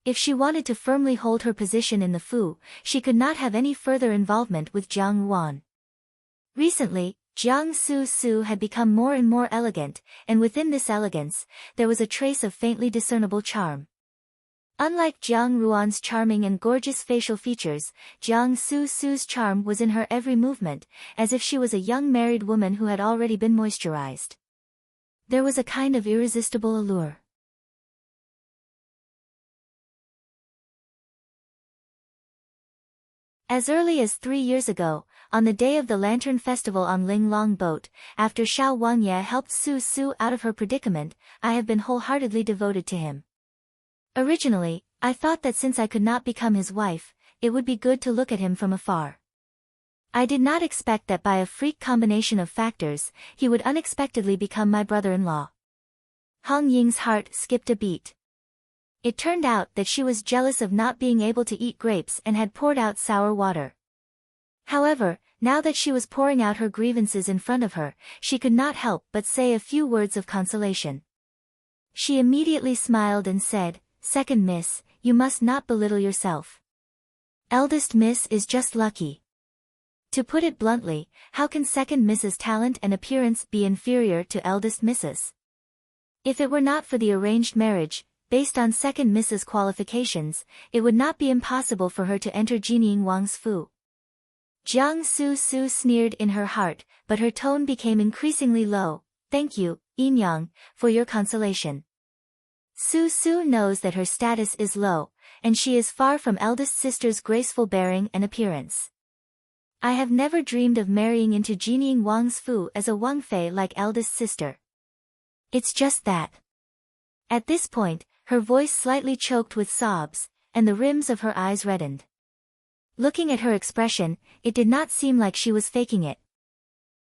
If she wanted to firmly hold her position in the Fu, she could not have any further involvement with Jiang Wan. Recently, Jiang Su had become more and more elegant, and within this elegance, there was a trace of faintly discernible charm. Unlike Jiang Ruan's charming and gorgeous facial features, Jiang Su's charm was in her every movement, as if she was a young married woman who had already been moisturized. There was a kind of irresistible allure. As early as 3 years ago, on the day of the Lantern Festival on Linglong Boat, after Xiao Wangye helped Su out of her predicament, I have been wholeheartedly devoted to him. Originally, I thought that since I could not become his wife, it would be good to look at him from afar. I did not expect that by a freak combination of factors, he would unexpectedly become my brother-in-law. Hong Ying's heart skipped a beat. It turned out that she was jealous of not being able to eat grapes and had poured out sour water. However, now that she was pouring out her grievances in front of her, she could not help but say a few words of consolation. She immediately smiled and said, "Second miss, you must not belittle yourself. Eldest miss is just lucky." To put it bluntly, how can second miss's talent and appearance be inferior to eldest miss's? If it were not for the arranged marriage, based on second miss's qualifications, it would not be impossible for her to enter Jinying Wang's Fu. Jiang Su sneered in her heart, but her tone became increasingly low. "Thank you, Yinyang, for your consolation. Su knows that her status is low, and she is far from eldest sister's graceful bearing and appearance. I have never dreamed of marrying into Jinying Wang's Fu as a Wangfei like eldest sister. It's just that." At this point, her voice slightly choked with sobs, and the rims of her eyes reddened. Looking at her expression, it did not seem like she was faking it.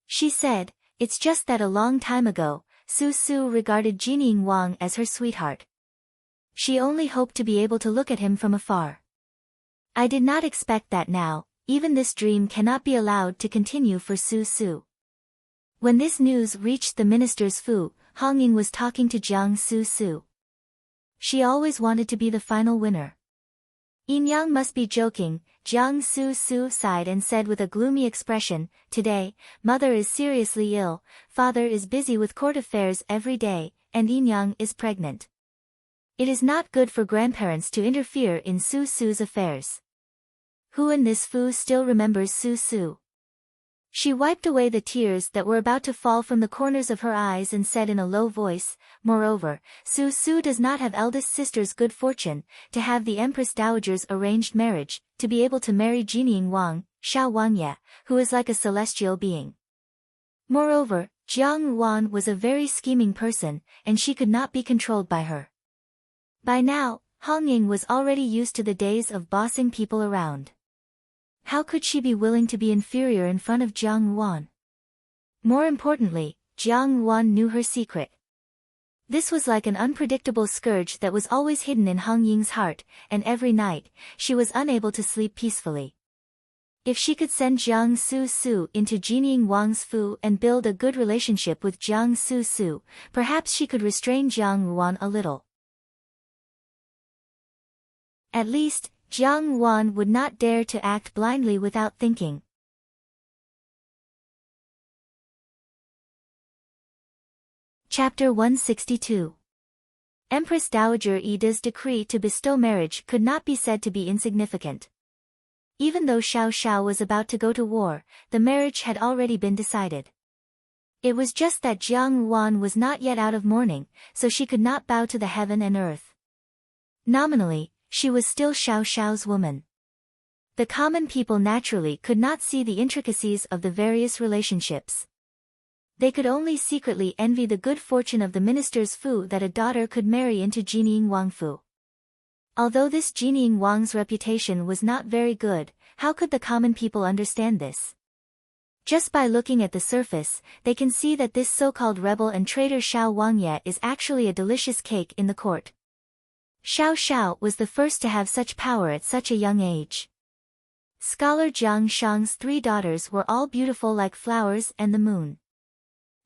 She said, "It's just that a long time ago, Su regarded Jinying Wang as her sweetheart. She only hoped to be able to look at him from afar. I did not expect that now, even this dream cannot be allowed to continue for Su." When this news reached the minister's Fu, Hong Ying was talking to Jiang Su. She always wanted to be the final winner. Yinyang must be joking, Jiang Su sighed and said with a gloomy expression, "Today, mother is seriously ill, father is busy with court affairs every day, and Yinyang is pregnant. It is not good for grandparents to interfere in Su's affairs. Who in this Fu still remembers Su?" She wiped away the tears that were about to fall from the corners of her eyes and said in a low voice, "Moreover, Su does not have eldest sister's good fortune, to have the Empress Dowager's arranged marriage, to be able to marry Jinying Wang, Xiao Wangye, who is like a celestial being. Moreover, Jiang Wan was a very scheming person, and she could not be controlled by her." By now, Hong Ying was already used to the days of bossing people around. How could she be willing to be inferior in front of Jiang Wan? More importantly, Jiang Wan knew her secret. This was like an unpredictable scourge that was always hidden in Hong Ying's heart, and every night, she was unable to sleep peacefully. If she could send Jiang Su into Jinying Wang's Fu and build a good relationship with Jiang Su, perhaps she could restrain Jiang Wan a little. At least, Jiang Wan would not dare to act blindly without thinking. Chapter 162. Empress Dowager Yida's decree to bestow marriage could not be said to be insignificant. Even though Xiao was about to go to war, the marriage had already been decided. It was just that Jiang Wan was not yet out of mourning, so she could not bow to the heaven and earth. Nominally, she was still Xiao's woman. The common people naturally could not see the intricacies of the various relationships. They could only secretly envy the good fortune of the minister's Fu that a daughter could marry into Jinying Wang Fu. Although this Jining Wang's reputation was not very good, how could the common people understand this? Just by looking at the surface, they can see that this so-called rebel and traitor Xiao Wangye is actually a delicious cake in the court. Xiao Xiao was the first to have such power at such a young age. Scholar Jiang Shang's 3 daughters were all beautiful like flowers and the moon.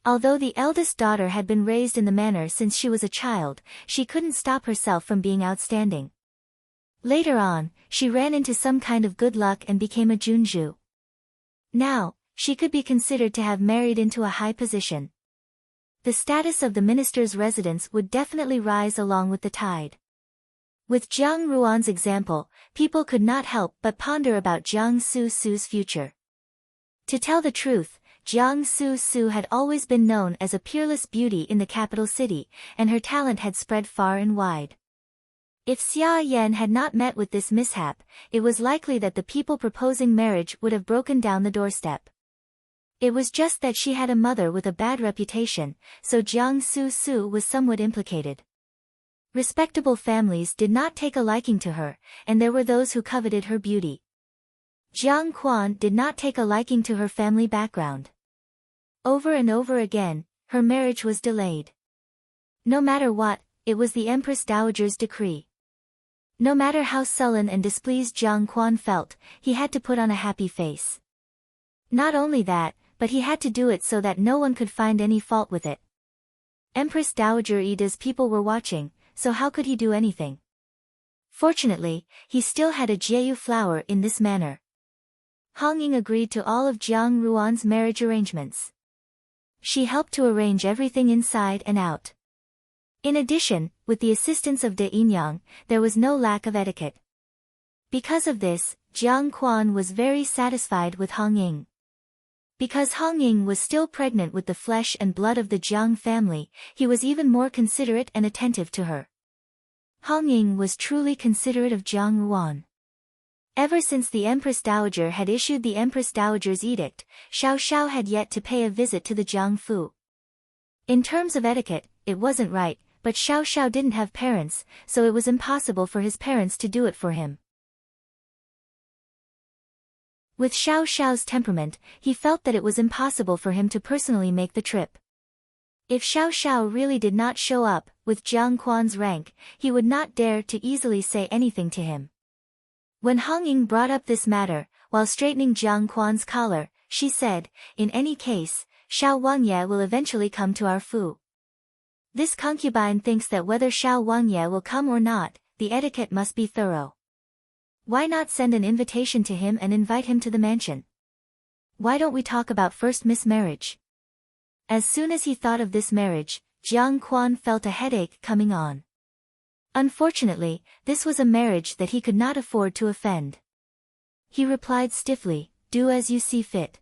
Although the eldest daughter had been raised in the manner since she was a child, she couldn't stop herself from being outstanding. Later on, she ran into some kind of good luck and became a Junju. Now, she could be considered to have married into a high position. The status of the minister's residence would definitely rise along with the tide. With Jiang Ruan's example, people could not help but ponder about Jiang Su-su's future. To tell the truth, Jiang Su-su had always been known as a peerless beauty in the capital city, and her talent had spread far and wide. If Xia Yan had not met with this mishap, it was likely that the people proposing marriage would have broken down the doorstep. It was just that she had a mother with a bad reputation, so Jiang Su-su was somewhat implicated. Respectable families did not take a liking to her, and there were those who coveted her beauty. Jiang Quan did not take a liking to her family background. Over and over again, her marriage was delayed. No matter what, it was the Empress Dowager's decree. No matter how sullen and displeased Jiang Quan felt, he had to put on a happy face. Not only that, but he had to do it so that no one could find any fault with it. Empress Dowager Ida's people were watching, so how could he do anything? Fortunately, he still had a Jieyu flower in this manner. Hong Ying agreed to all of Jiang Ruan's marriage arrangements. She helped to arrange everything inside and out. In addition, with the assistance of De Yinyang, there was no lack of etiquette. Because of this, Jiang Quan was very satisfied with Hong Ying. Because Hong Ying was still pregnant with the flesh and blood of the Jiang family, he was even more considerate and attentive to her. Hong Ying was truly considerate of Jiang Ruan. Ever since the Empress Dowager had issued the Empress Dowager's edict, Xiao Xiao had yet to pay a visit to the Jiangfu. In terms of etiquette, it wasn't right, but Xiao Xiao didn't have parents, so it was impossible for his parents to do it for him. With Xiao Xiao's temperament, he felt that it was impossible for him to personally make the trip. If Xiao Xiao really did not show up, with Jiang Quan's rank, he would not dare to easily say anything to him. When Hong Ying brought up this matter, while straightening Jiang Quan's collar, she said, "In any case, Xiao Wangye will eventually come to our fu. This concubine thinks that whether Xiao Wangye will come or not, the etiquette must be thorough. Why not send an invitation to him and invite him to the mansion? Why don't we talk about first Miss Marriage?" As soon as he thought of this marriage, Jiang Quan felt a headache coming on. Unfortunately, this was a marriage that he could not afford to offend. He replied stiffly, "Do as you see fit.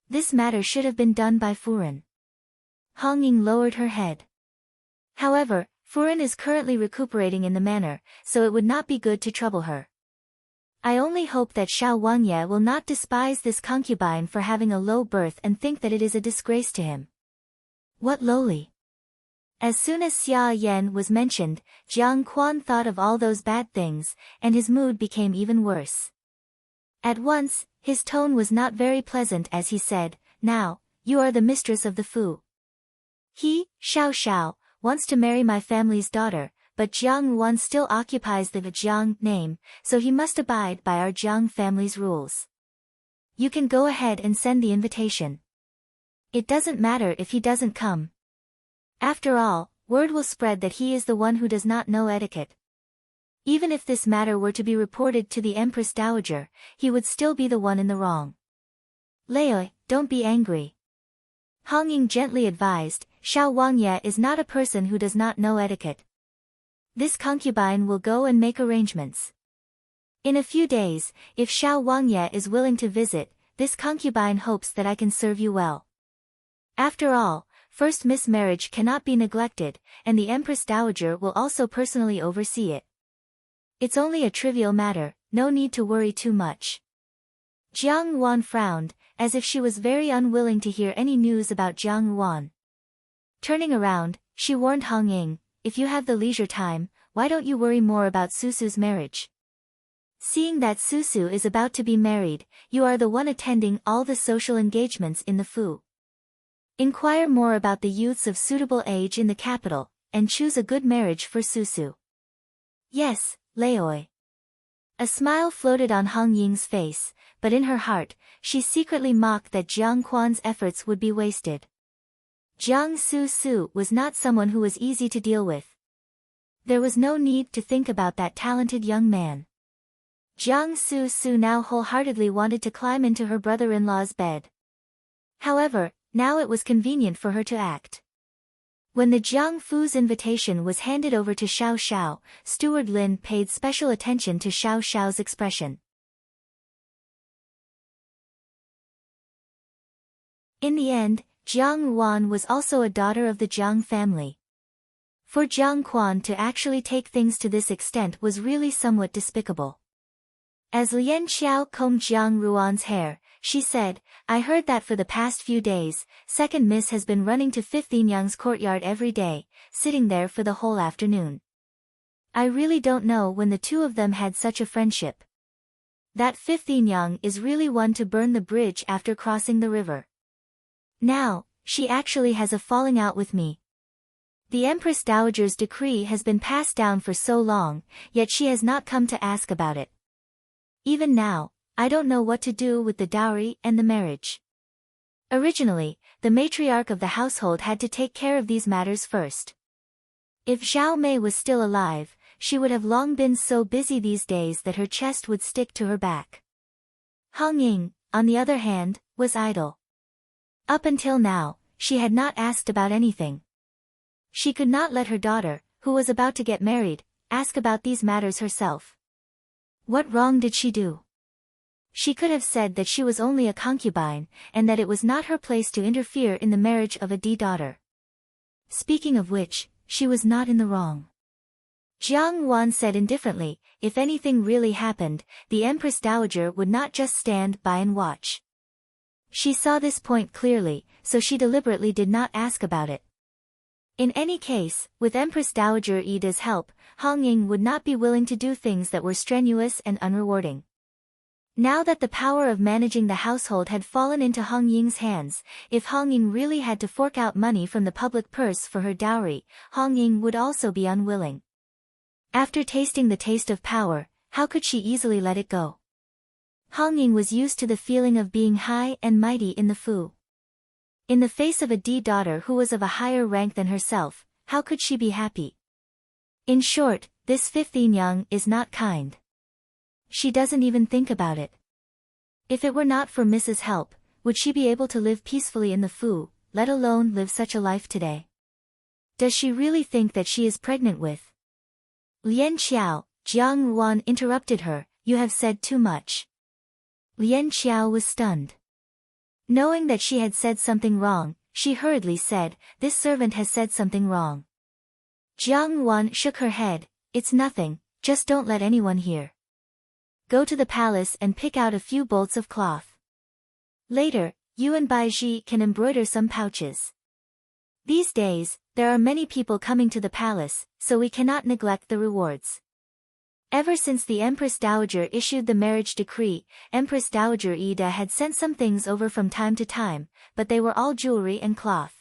This matter should have been done by Furen." Hong Ying lowered her head. However, Furen is currently recuperating in the manor, so it would not be good to trouble her. I only hope that Xiao Wangye will not despise this concubine for having a low birth and think that it is a disgrace to him. What lowly? As soon as Xia Yan was mentioned, Jiang Quan thought of all those bad things, and his mood became even worse. At once, his tone was not very pleasant as he said, "Now, you are the mistress of the fu. He, Xiao Xiao, wants to marry my family's daughter, but Jiang Ruan still occupies the Jiang name, so he must abide by our Jiang family's rules. You can go ahead and send the invitation. It doesn't matter if he doesn't come. After all, word will spread that he is the one who does not know etiquette. Even if this matter were to be reported to the Empress Dowager, he would still be the one in the wrong." "Leoi, don't be angry," Hong Ying gently advised. "Xiao Wangye is not a person who does not know etiquette. This concubine will go and make arrangements. In a few days, if Xiao Wangye is willing to visit, this concubine hopes that I can serve you well. After all, first Miss Marriage cannot be neglected, and the Empress Dowager will also personally oversee it. It's only a trivial matter, no need to worry too much." Jiang Ruan frowned, as if she was very unwilling to hear any news about Jiang Ruan. Turning around, she warned Hong Ying, "If you have the leisure time, why don't you worry more about Susu's marriage? Seeing that Susu is about to be married, you are the one attending all the social engagements in the Fu. Inquire more about the youths of suitable age in the capital, and choose a good marriage for Susu. Yes, Laoi. A smile floated on Hong Ying's face, but in her heart, she secretly mocked that Jiang Quan's efforts would be wasted. Jiang Su was not someone who was easy to deal with. There was no need to think about that talented young man. Jiang Su now wholeheartedly wanted to climb into her brother-in-law's bed. However, now it was convenient for her to act. When the Jiang Fu's invitation was handed over to Xiao Xiao, Steward Lin paid special attention to Xiao Xiao's expression. In the end, Jiang Ruan was also a daughter of the Jiang family. For Jiang Quan to actually take things to this extent was really somewhat despicable. As Lian Xiao combed Jiang Ruan's hair, she said, I heard that for the past few days, Second Miss has been running to Fifth Yingyang's courtyard every day, sitting there for the whole afternoon. I really don't know when the two of them had such a friendship. That Fifth Yinyang is really one to burn the bridge after crossing the river. Now, she actually has a falling out with me. The Empress Dowager's decree has been passed down for so long, yet she has not come to ask about it. Even now, I don't know what to do with the dowry and the marriage. Originally, the matriarch of the household had to take care of these matters first. If Zhao Mei was still alive, she would have long been so busy these days that her chest would stick to her back. Hong Ying, on the other hand, was idle. Up until now, she had not asked about anything. She could not let her daughter, who was about to get married, ask about these matters herself. What wrong did she do? She could have said that she was only a concubine, and that it was not her place to interfere in the marriage of a daughter. Speaking of which, she was not in the wrong. Jiang Wan said indifferently, if anything really happened, the Empress Dowager would not just stand by and watch. She saw this point clearly, so she deliberately did not ask about it. In any case, with Empress Dowager Ida's help, Hong Ying would not be willing to do things that were strenuous and unrewarding. Now that the power of managing the household had fallen into Hong Ying's hands, if Hong Ying really had to fork out money from the public purse for her dowry, Hong Ying would also be unwilling. After tasting the taste of power, how could she easily let it go? Hong Ying was used to the feeling of being high and mighty in the Fu. In the face of a daughter who was of a higher rank than herself, how could she be happy? In short, this Fifth Yinyang is not kind. She doesn't even think about it. If it were not for Mrs. Help, would she be able to live peacefully in the Fu, let alone live such a life today? Does she really think that she is pregnant with? Lian Xiao, Jiang Ruan interrupted her, you have said too much. Lian Xiao was stunned. Knowing that she had said something wrong, she hurriedly said, this servant has said something wrong. Jiang Ruan shook her head, it's nothing, just don't let anyone hear. Go to the palace and pick out a few bolts of cloth. Later, you and Baiji can embroider some pouches. These days, there are many people coming to the palace, so we cannot neglect the rewards. Ever since the Empress Dowager issued the marriage decree, Empress Dowager Ida had sent some things over from time to time, but they were all jewelry and cloth.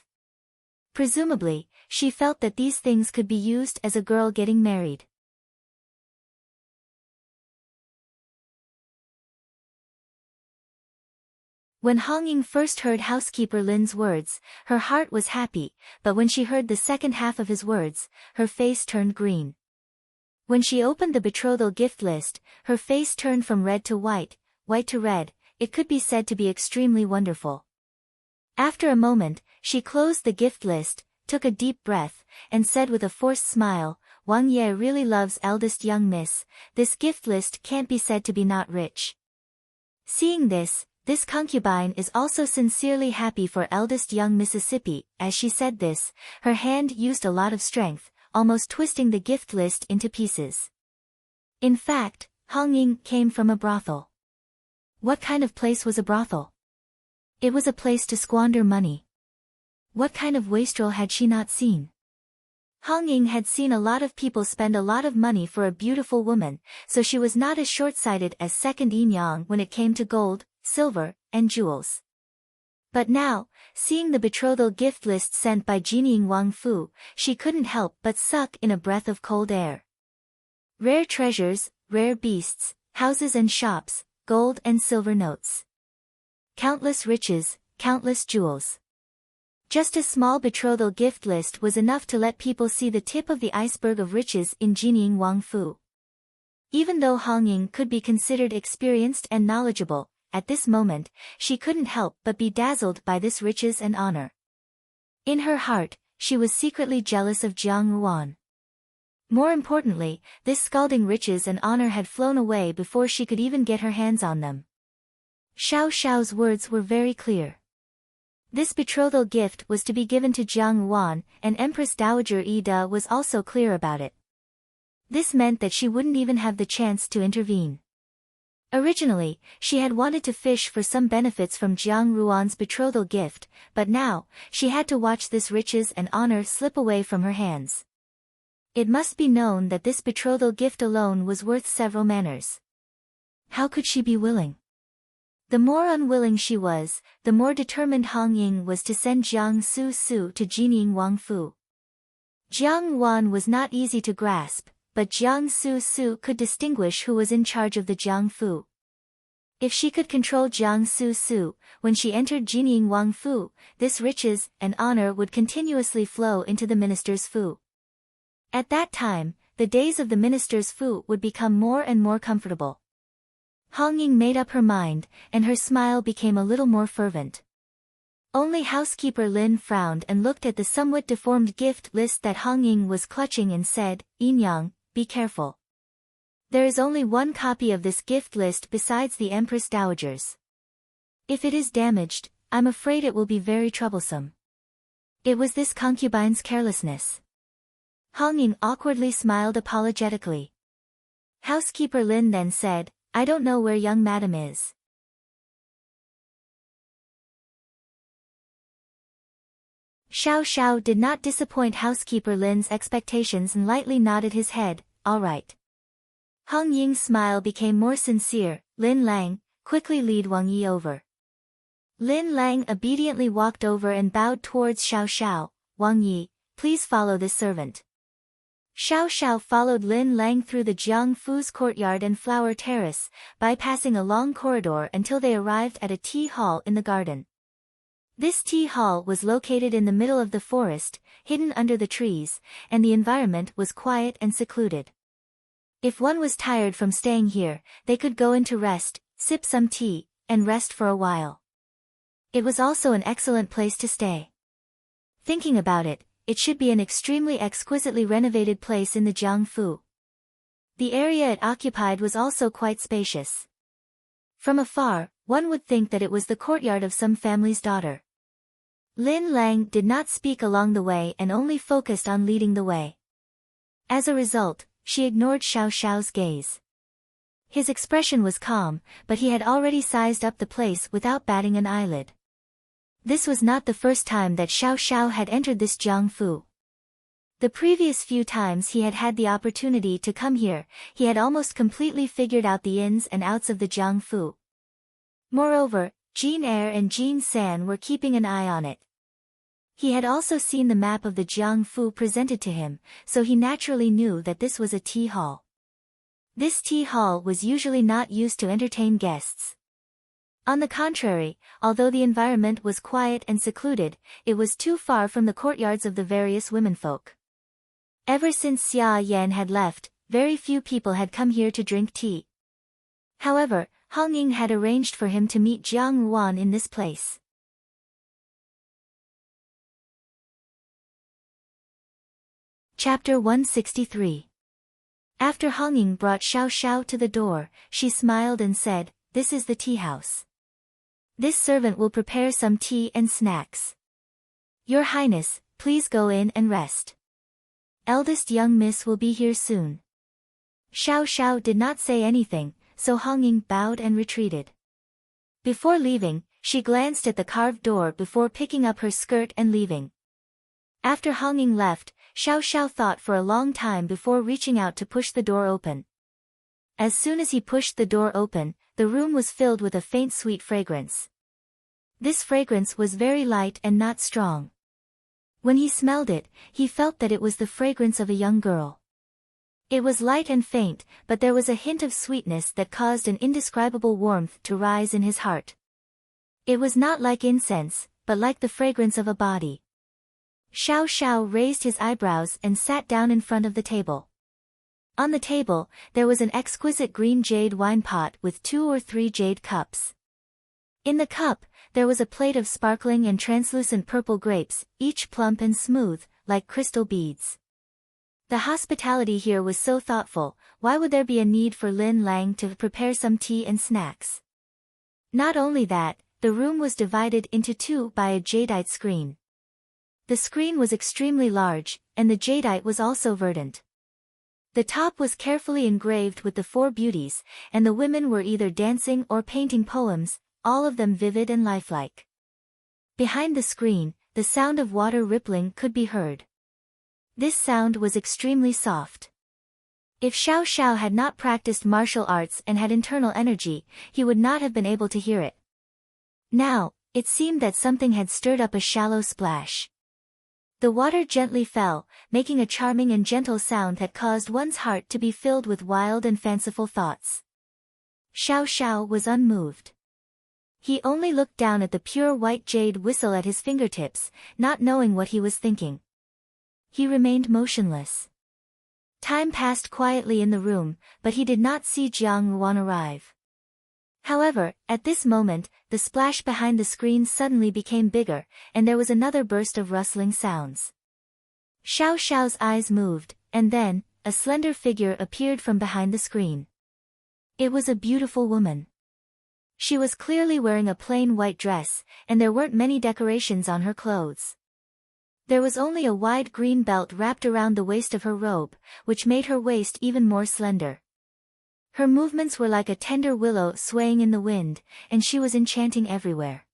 Presumably, she felt that these things could be used as a girl getting married. When Hong Ying first heard housekeeper Lin's words, her heart was happy, but when she heard the second half of his words, her face turned green. When she opened the betrothal gift list, her face turned from red to white, white to red. It could be said to be extremely wonderful. After a moment, she closed the gift list, took a deep breath, and said with a forced smile, Wang Ye really loves eldest young miss, this gift list can't be said to be not rich. Seeing this concubine is also sincerely happy for eldest young Mississippi. As she said this, her hand used a lot of strength, almost twisting the gift list into pieces. In fact, Hong Ying came from a brothel. What kind of place was a brothel? It was a place to squander money. What kind of wastrel had she not seen? Hong Ying had seen a lot of people spend a lot of money for a beautiful woman, so she was not as short-sighted as second Yin Yang when it came to gold, silver, and jewels. But now, seeing the betrothal gift list sent by Jinying Wang Fu, she couldn't help but suck in a breath of cold air. Rare treasures, rare beasts, houses and shops, gold and silver notes. Countless riches, countless jewels. Just a small betrothal gift list was enough to let people see the tip of the iceberg of riches in Jinying Wang Fu. Even though Hong Ying could be considered experienced and knowledgeable, at this moment, she couldn't help but be dazzled by this riches and honor. In her heart, she was secretly jealous of Jiang Ruan. More importantly, this scalding riches and honor had flown away before she could even get her hands on them. Xiao Xiao's words were very clear. This betrothal gift was to be given to Jiang Ruan, and Empress Dowager Yi was also clear about it. This meant that she wouldn't even have the chance to intervene. Originally, she had wanted to fish for some benefits from Jiang Ruan's betrothal gift, but now, she had to watch this riches and honor slip away from her hands. It must be known that this betrothal gift alone was worth several manors. How could she be willing? The more unwilling she was, the more determined Hong Ying was to send Jiang Su Su to Jinying Wang Fu. Jiang Wan was not easy to grasp, but Jiang Su Su could distinguish who was in charge of the Jiang Fu. If she could control Jiang Su Su, when she entered Jinying Wang Fu, this riches and honor would continuously flow into the minister's Fu. At that time, the days of the minister's Fu would become more and more comfortable. Hong Ying made up her mind, and her smile became a little more fervent. Only housekeeper Lin frowned and looked at the somewhat deformed gift list that Hong Ying was clutching and said, "Yin Yang, be careful. There is only one copy of this gift list besides the Empress Dowager's. If it is damaged, I'm afraid it will be very troublesome." It was this concubine's carelessness. Hong Ying awkwardly smiled apologetically. Housekeeper Lin then said, "I don't know where young madam is." Xiao Xiao did not disappoint housekeeper Lin's expectations and lightly nodded his head, "All right." Hong Ying's smile became more sincere. "Lin Lang, quickly lead Wang Yi over." Lin Lang obediently walked over and bowed towards Xiao Xiao. "Wang Yi, please follow this servant." Xiao Xiao followed Lin Lang through the Jiang Fu's courtyard and flower terrace, bypassing a long corridor until they arrived at a tea hall in the garden. This tea hall was located in the middle of the forest, hidden under the trees, and the environment was quiet and secluded. If one was tired from staying here, they could go in to rest, sip some tea, and rest for a while. It was also an excellent place to stay. Thinking about it, it should be an extremely exquisitely renovated place in the Jiangfu. The area it occupied was also quite spacious. From afar, one would think that it was the courtyard of some family's daughter. Lin Lang did not speak along the way and only focused on leading the way. As a result, she ignored Xiao Xiao's gaze. His expression was calm, but he had already sized up the place without batting an eyelid. This was not the first time that Xiao Xiao had entered this Jiangfu. The previous few times he had had the opportunity to come here, he had almost completely figured out the ins and outs of the Jiangfu. Moreover, Jean Eyre and Jean San were keeping an eye on it. He had also seen the map of the Jiangfu presented to him, so he naturally knew that this was a tea hall. This tea hall was usually not used to entertain guests. On the contrary, although the environment was quiet and secluded, it was too far from the courtyards of the various womenfolk. Ever since Xia Yan had left, very few people had come here to drink tea. However, Hong Ying had arranged for him to meet Jiang Ruan in this place. Chapter 163. After Hong Ying brought Xiao Xiao to the door, she smiled and said, "This is the tea house. This servant will prepare some tea and snacks. Your Highness, please go in and rest. Eldest young miss will be here soon." Xiao Xiao did not say anything, so Hong Ying bowed and retreated. Before leaving, she glanced at the carved door before picking up her skirt and leaving. After Hong Ying left, Xiao Xiao thought for a long time before reaching out to push the door open. As soon as he pushed the door open, the room was filled with a faint sweet fragrance. This fragrance was very light and not strong. When he smelled it, he felt that it was the fragrance of a young girl. It was light and faint, but there was a hint of sweetness that caused an indescribable warmth to rise in his heart. It was not like incense, but like the fragrance of a body. Xiao Xiao raised his eyebrows and sat down in front of the table. On the table, there was an exquisite green jade wine pot with 2 or 3 jade cups. In the cup, there was a plate of sparkling and translucent purple grapes, each plump and smooth, like crystal beads. The hospitality here was so thoughtful. Why would there be a need for Lin Lang to prepare some tea and snacks? Not only that, the room was divided into 2 by a jadeite screen. The screen was extremely large, and the jadeite was also verdant. The top was carefully engraved with the 4 beauties, and the women were either dancing or painting poems, all of them vivid and lifelike. Behind the screen, the sound of water rippling could be heard. This sound was extremely soft. If Xiao Xiao had not practiced martial arts and had internal energy, he would not have been able to hear it. Now, it seemed that something had stirred up a shallow splash. The water gently fell, making a charming and gentle sound that caused one's heart to be filled with wild and fanciful thoughts. Xiao Xiao was unmoved. He only looked down at the pure white jade whistle at his fingertips, not knowing what he was thinking. He remained motionless. Time passed quietly in the room, but he did not see Jiang Ruan arrive. However, at this moment, the splash behind the screen suddenly became bigger, and there was another burst of rustling sounds. Xiao Xiao's eyes moved, and then, a slender figure appeared from behind the screen. It was a beautiful woman. She was clearly wearing a plain white dress, and there weren't many decorations on her clothes. There was only a wide green belt wrapped around the waist of her robe, which made her waist even more slender. Her movements were like a tender willow swaying in the wind, and she was enchanting everywhere.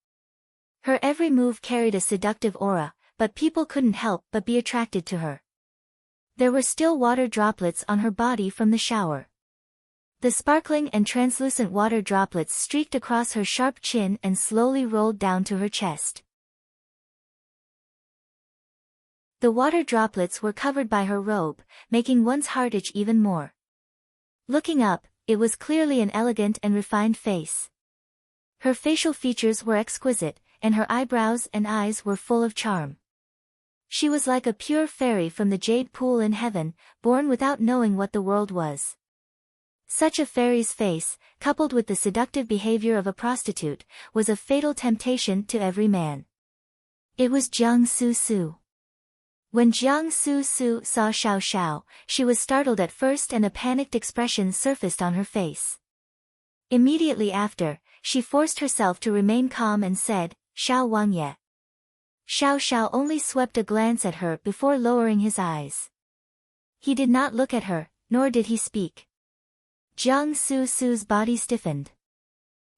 Her every move carried a seductive aura, but people couldn't help but be attracted to her. There were still water droplets on her body from the shower. The sparkling and translucent water droplets streaked across her sharp chin and slowly rolled down to her chest. The water droplets were covered by her robe, making one's heart itch even more. Looking up, it was clearly an elegant and refined face. Her facial features were exquisite, and her eyebrows and eyes were full of charm. She was like a pure fairy from the jade pool in heaven, born without knowing what the world was. Such a fairy's face, coupled with the seductive behavior of a prostitute, was a fatal temptation to every man. It was Jiang Su Su. When Jiang Su Su saw Xiao Xiao, she was startled at first and a panicked expression surfaced on her face. Immediately after, she forced herself to remain calm and said, "Xiao Wangye." Xiao Xiao only swept a glance at her before lowering his eyes. He did not look at her, nor did he speak. Jiang Su Su's body stiffened.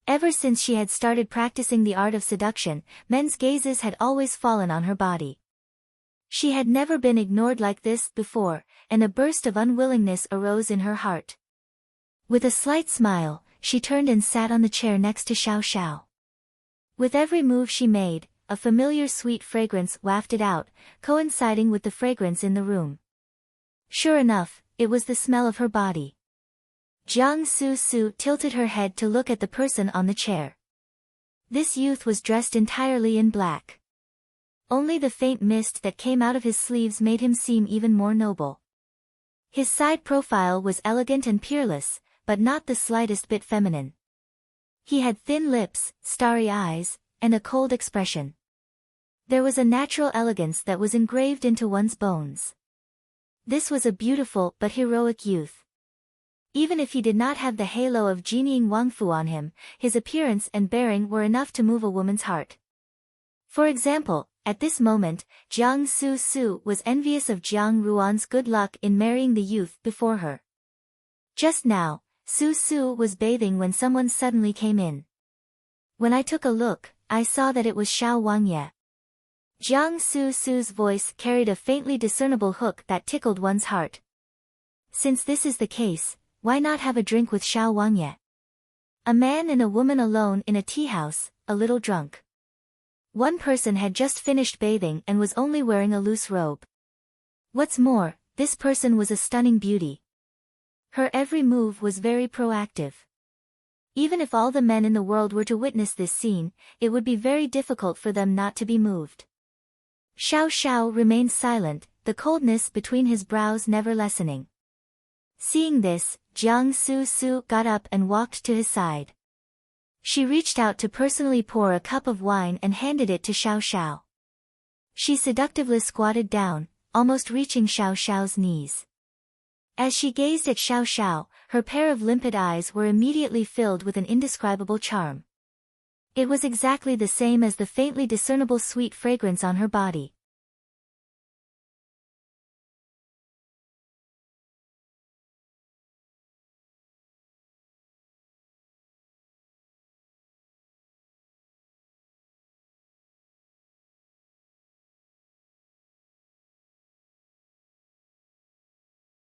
Ever since she had started practicing the art of seduction, men's gazes had always fallen on her body. She had never been ignored like this before, and a burst of unwillingness arose in her heart. With a slight smile, she turned and sat on the chair next to Xiao Xiao. With every move she made, a familiar sweet fragrance wafted out, coinciding with the fragrance in the room. Sure enough, it was the smell of her body. Jiang Su Su tilted her head to look at the person on the chair. This youth was dressed entirely in black. Only the faint mist that came out of his sleeves made him seem even more noble. His side profile was elegant and peerless, but not the slightest bit feminine. He had thin lips, starry eyes, and a cold expression. There was a natural elegance that was engraved into one's bones. This was a beautiful but heroic youth. Even if he did not have the halo of Jinying Wangfu on him, his appearance and bearing were enough to move a woman's heart. For example, at this moment, Jiang Su Su was envious of Jiang Ruan's good luck in marrying the youth before her. Just now, Su Su was bathing when someone suddenly came in. When I took a look, I saw that it was Xiao Wangye. Jiang Su's voice carried a faintly discernible hook that tickled one's heart. Since this is the case, why not have a drink with Xiao Wang Ye? A man and a woman alone in a tea house, a little drunk. One person had just finished bathing and was only wearing a loose robe. What's more, this person was a stunning beauty. Her every move was very proactive. Even if all the men in the world were to witness this scene, it would be very difficult for them not to be moved. Xiao Xiao remained silent, the coldness between his brows never lessening. Seeing this, Jiang Su got up and walked to his side. She reached out to personally pour a cup of wine and handed it to Xiao Xiao. She seductively squatted down, almost reaching Xiao Xiao's knees. As she gazed at Xiao Xiao, her pair of limpid eyes were immediately filled with an indescribable charm. It was exactly the same as the faintly discernible sweet fragrance on her body.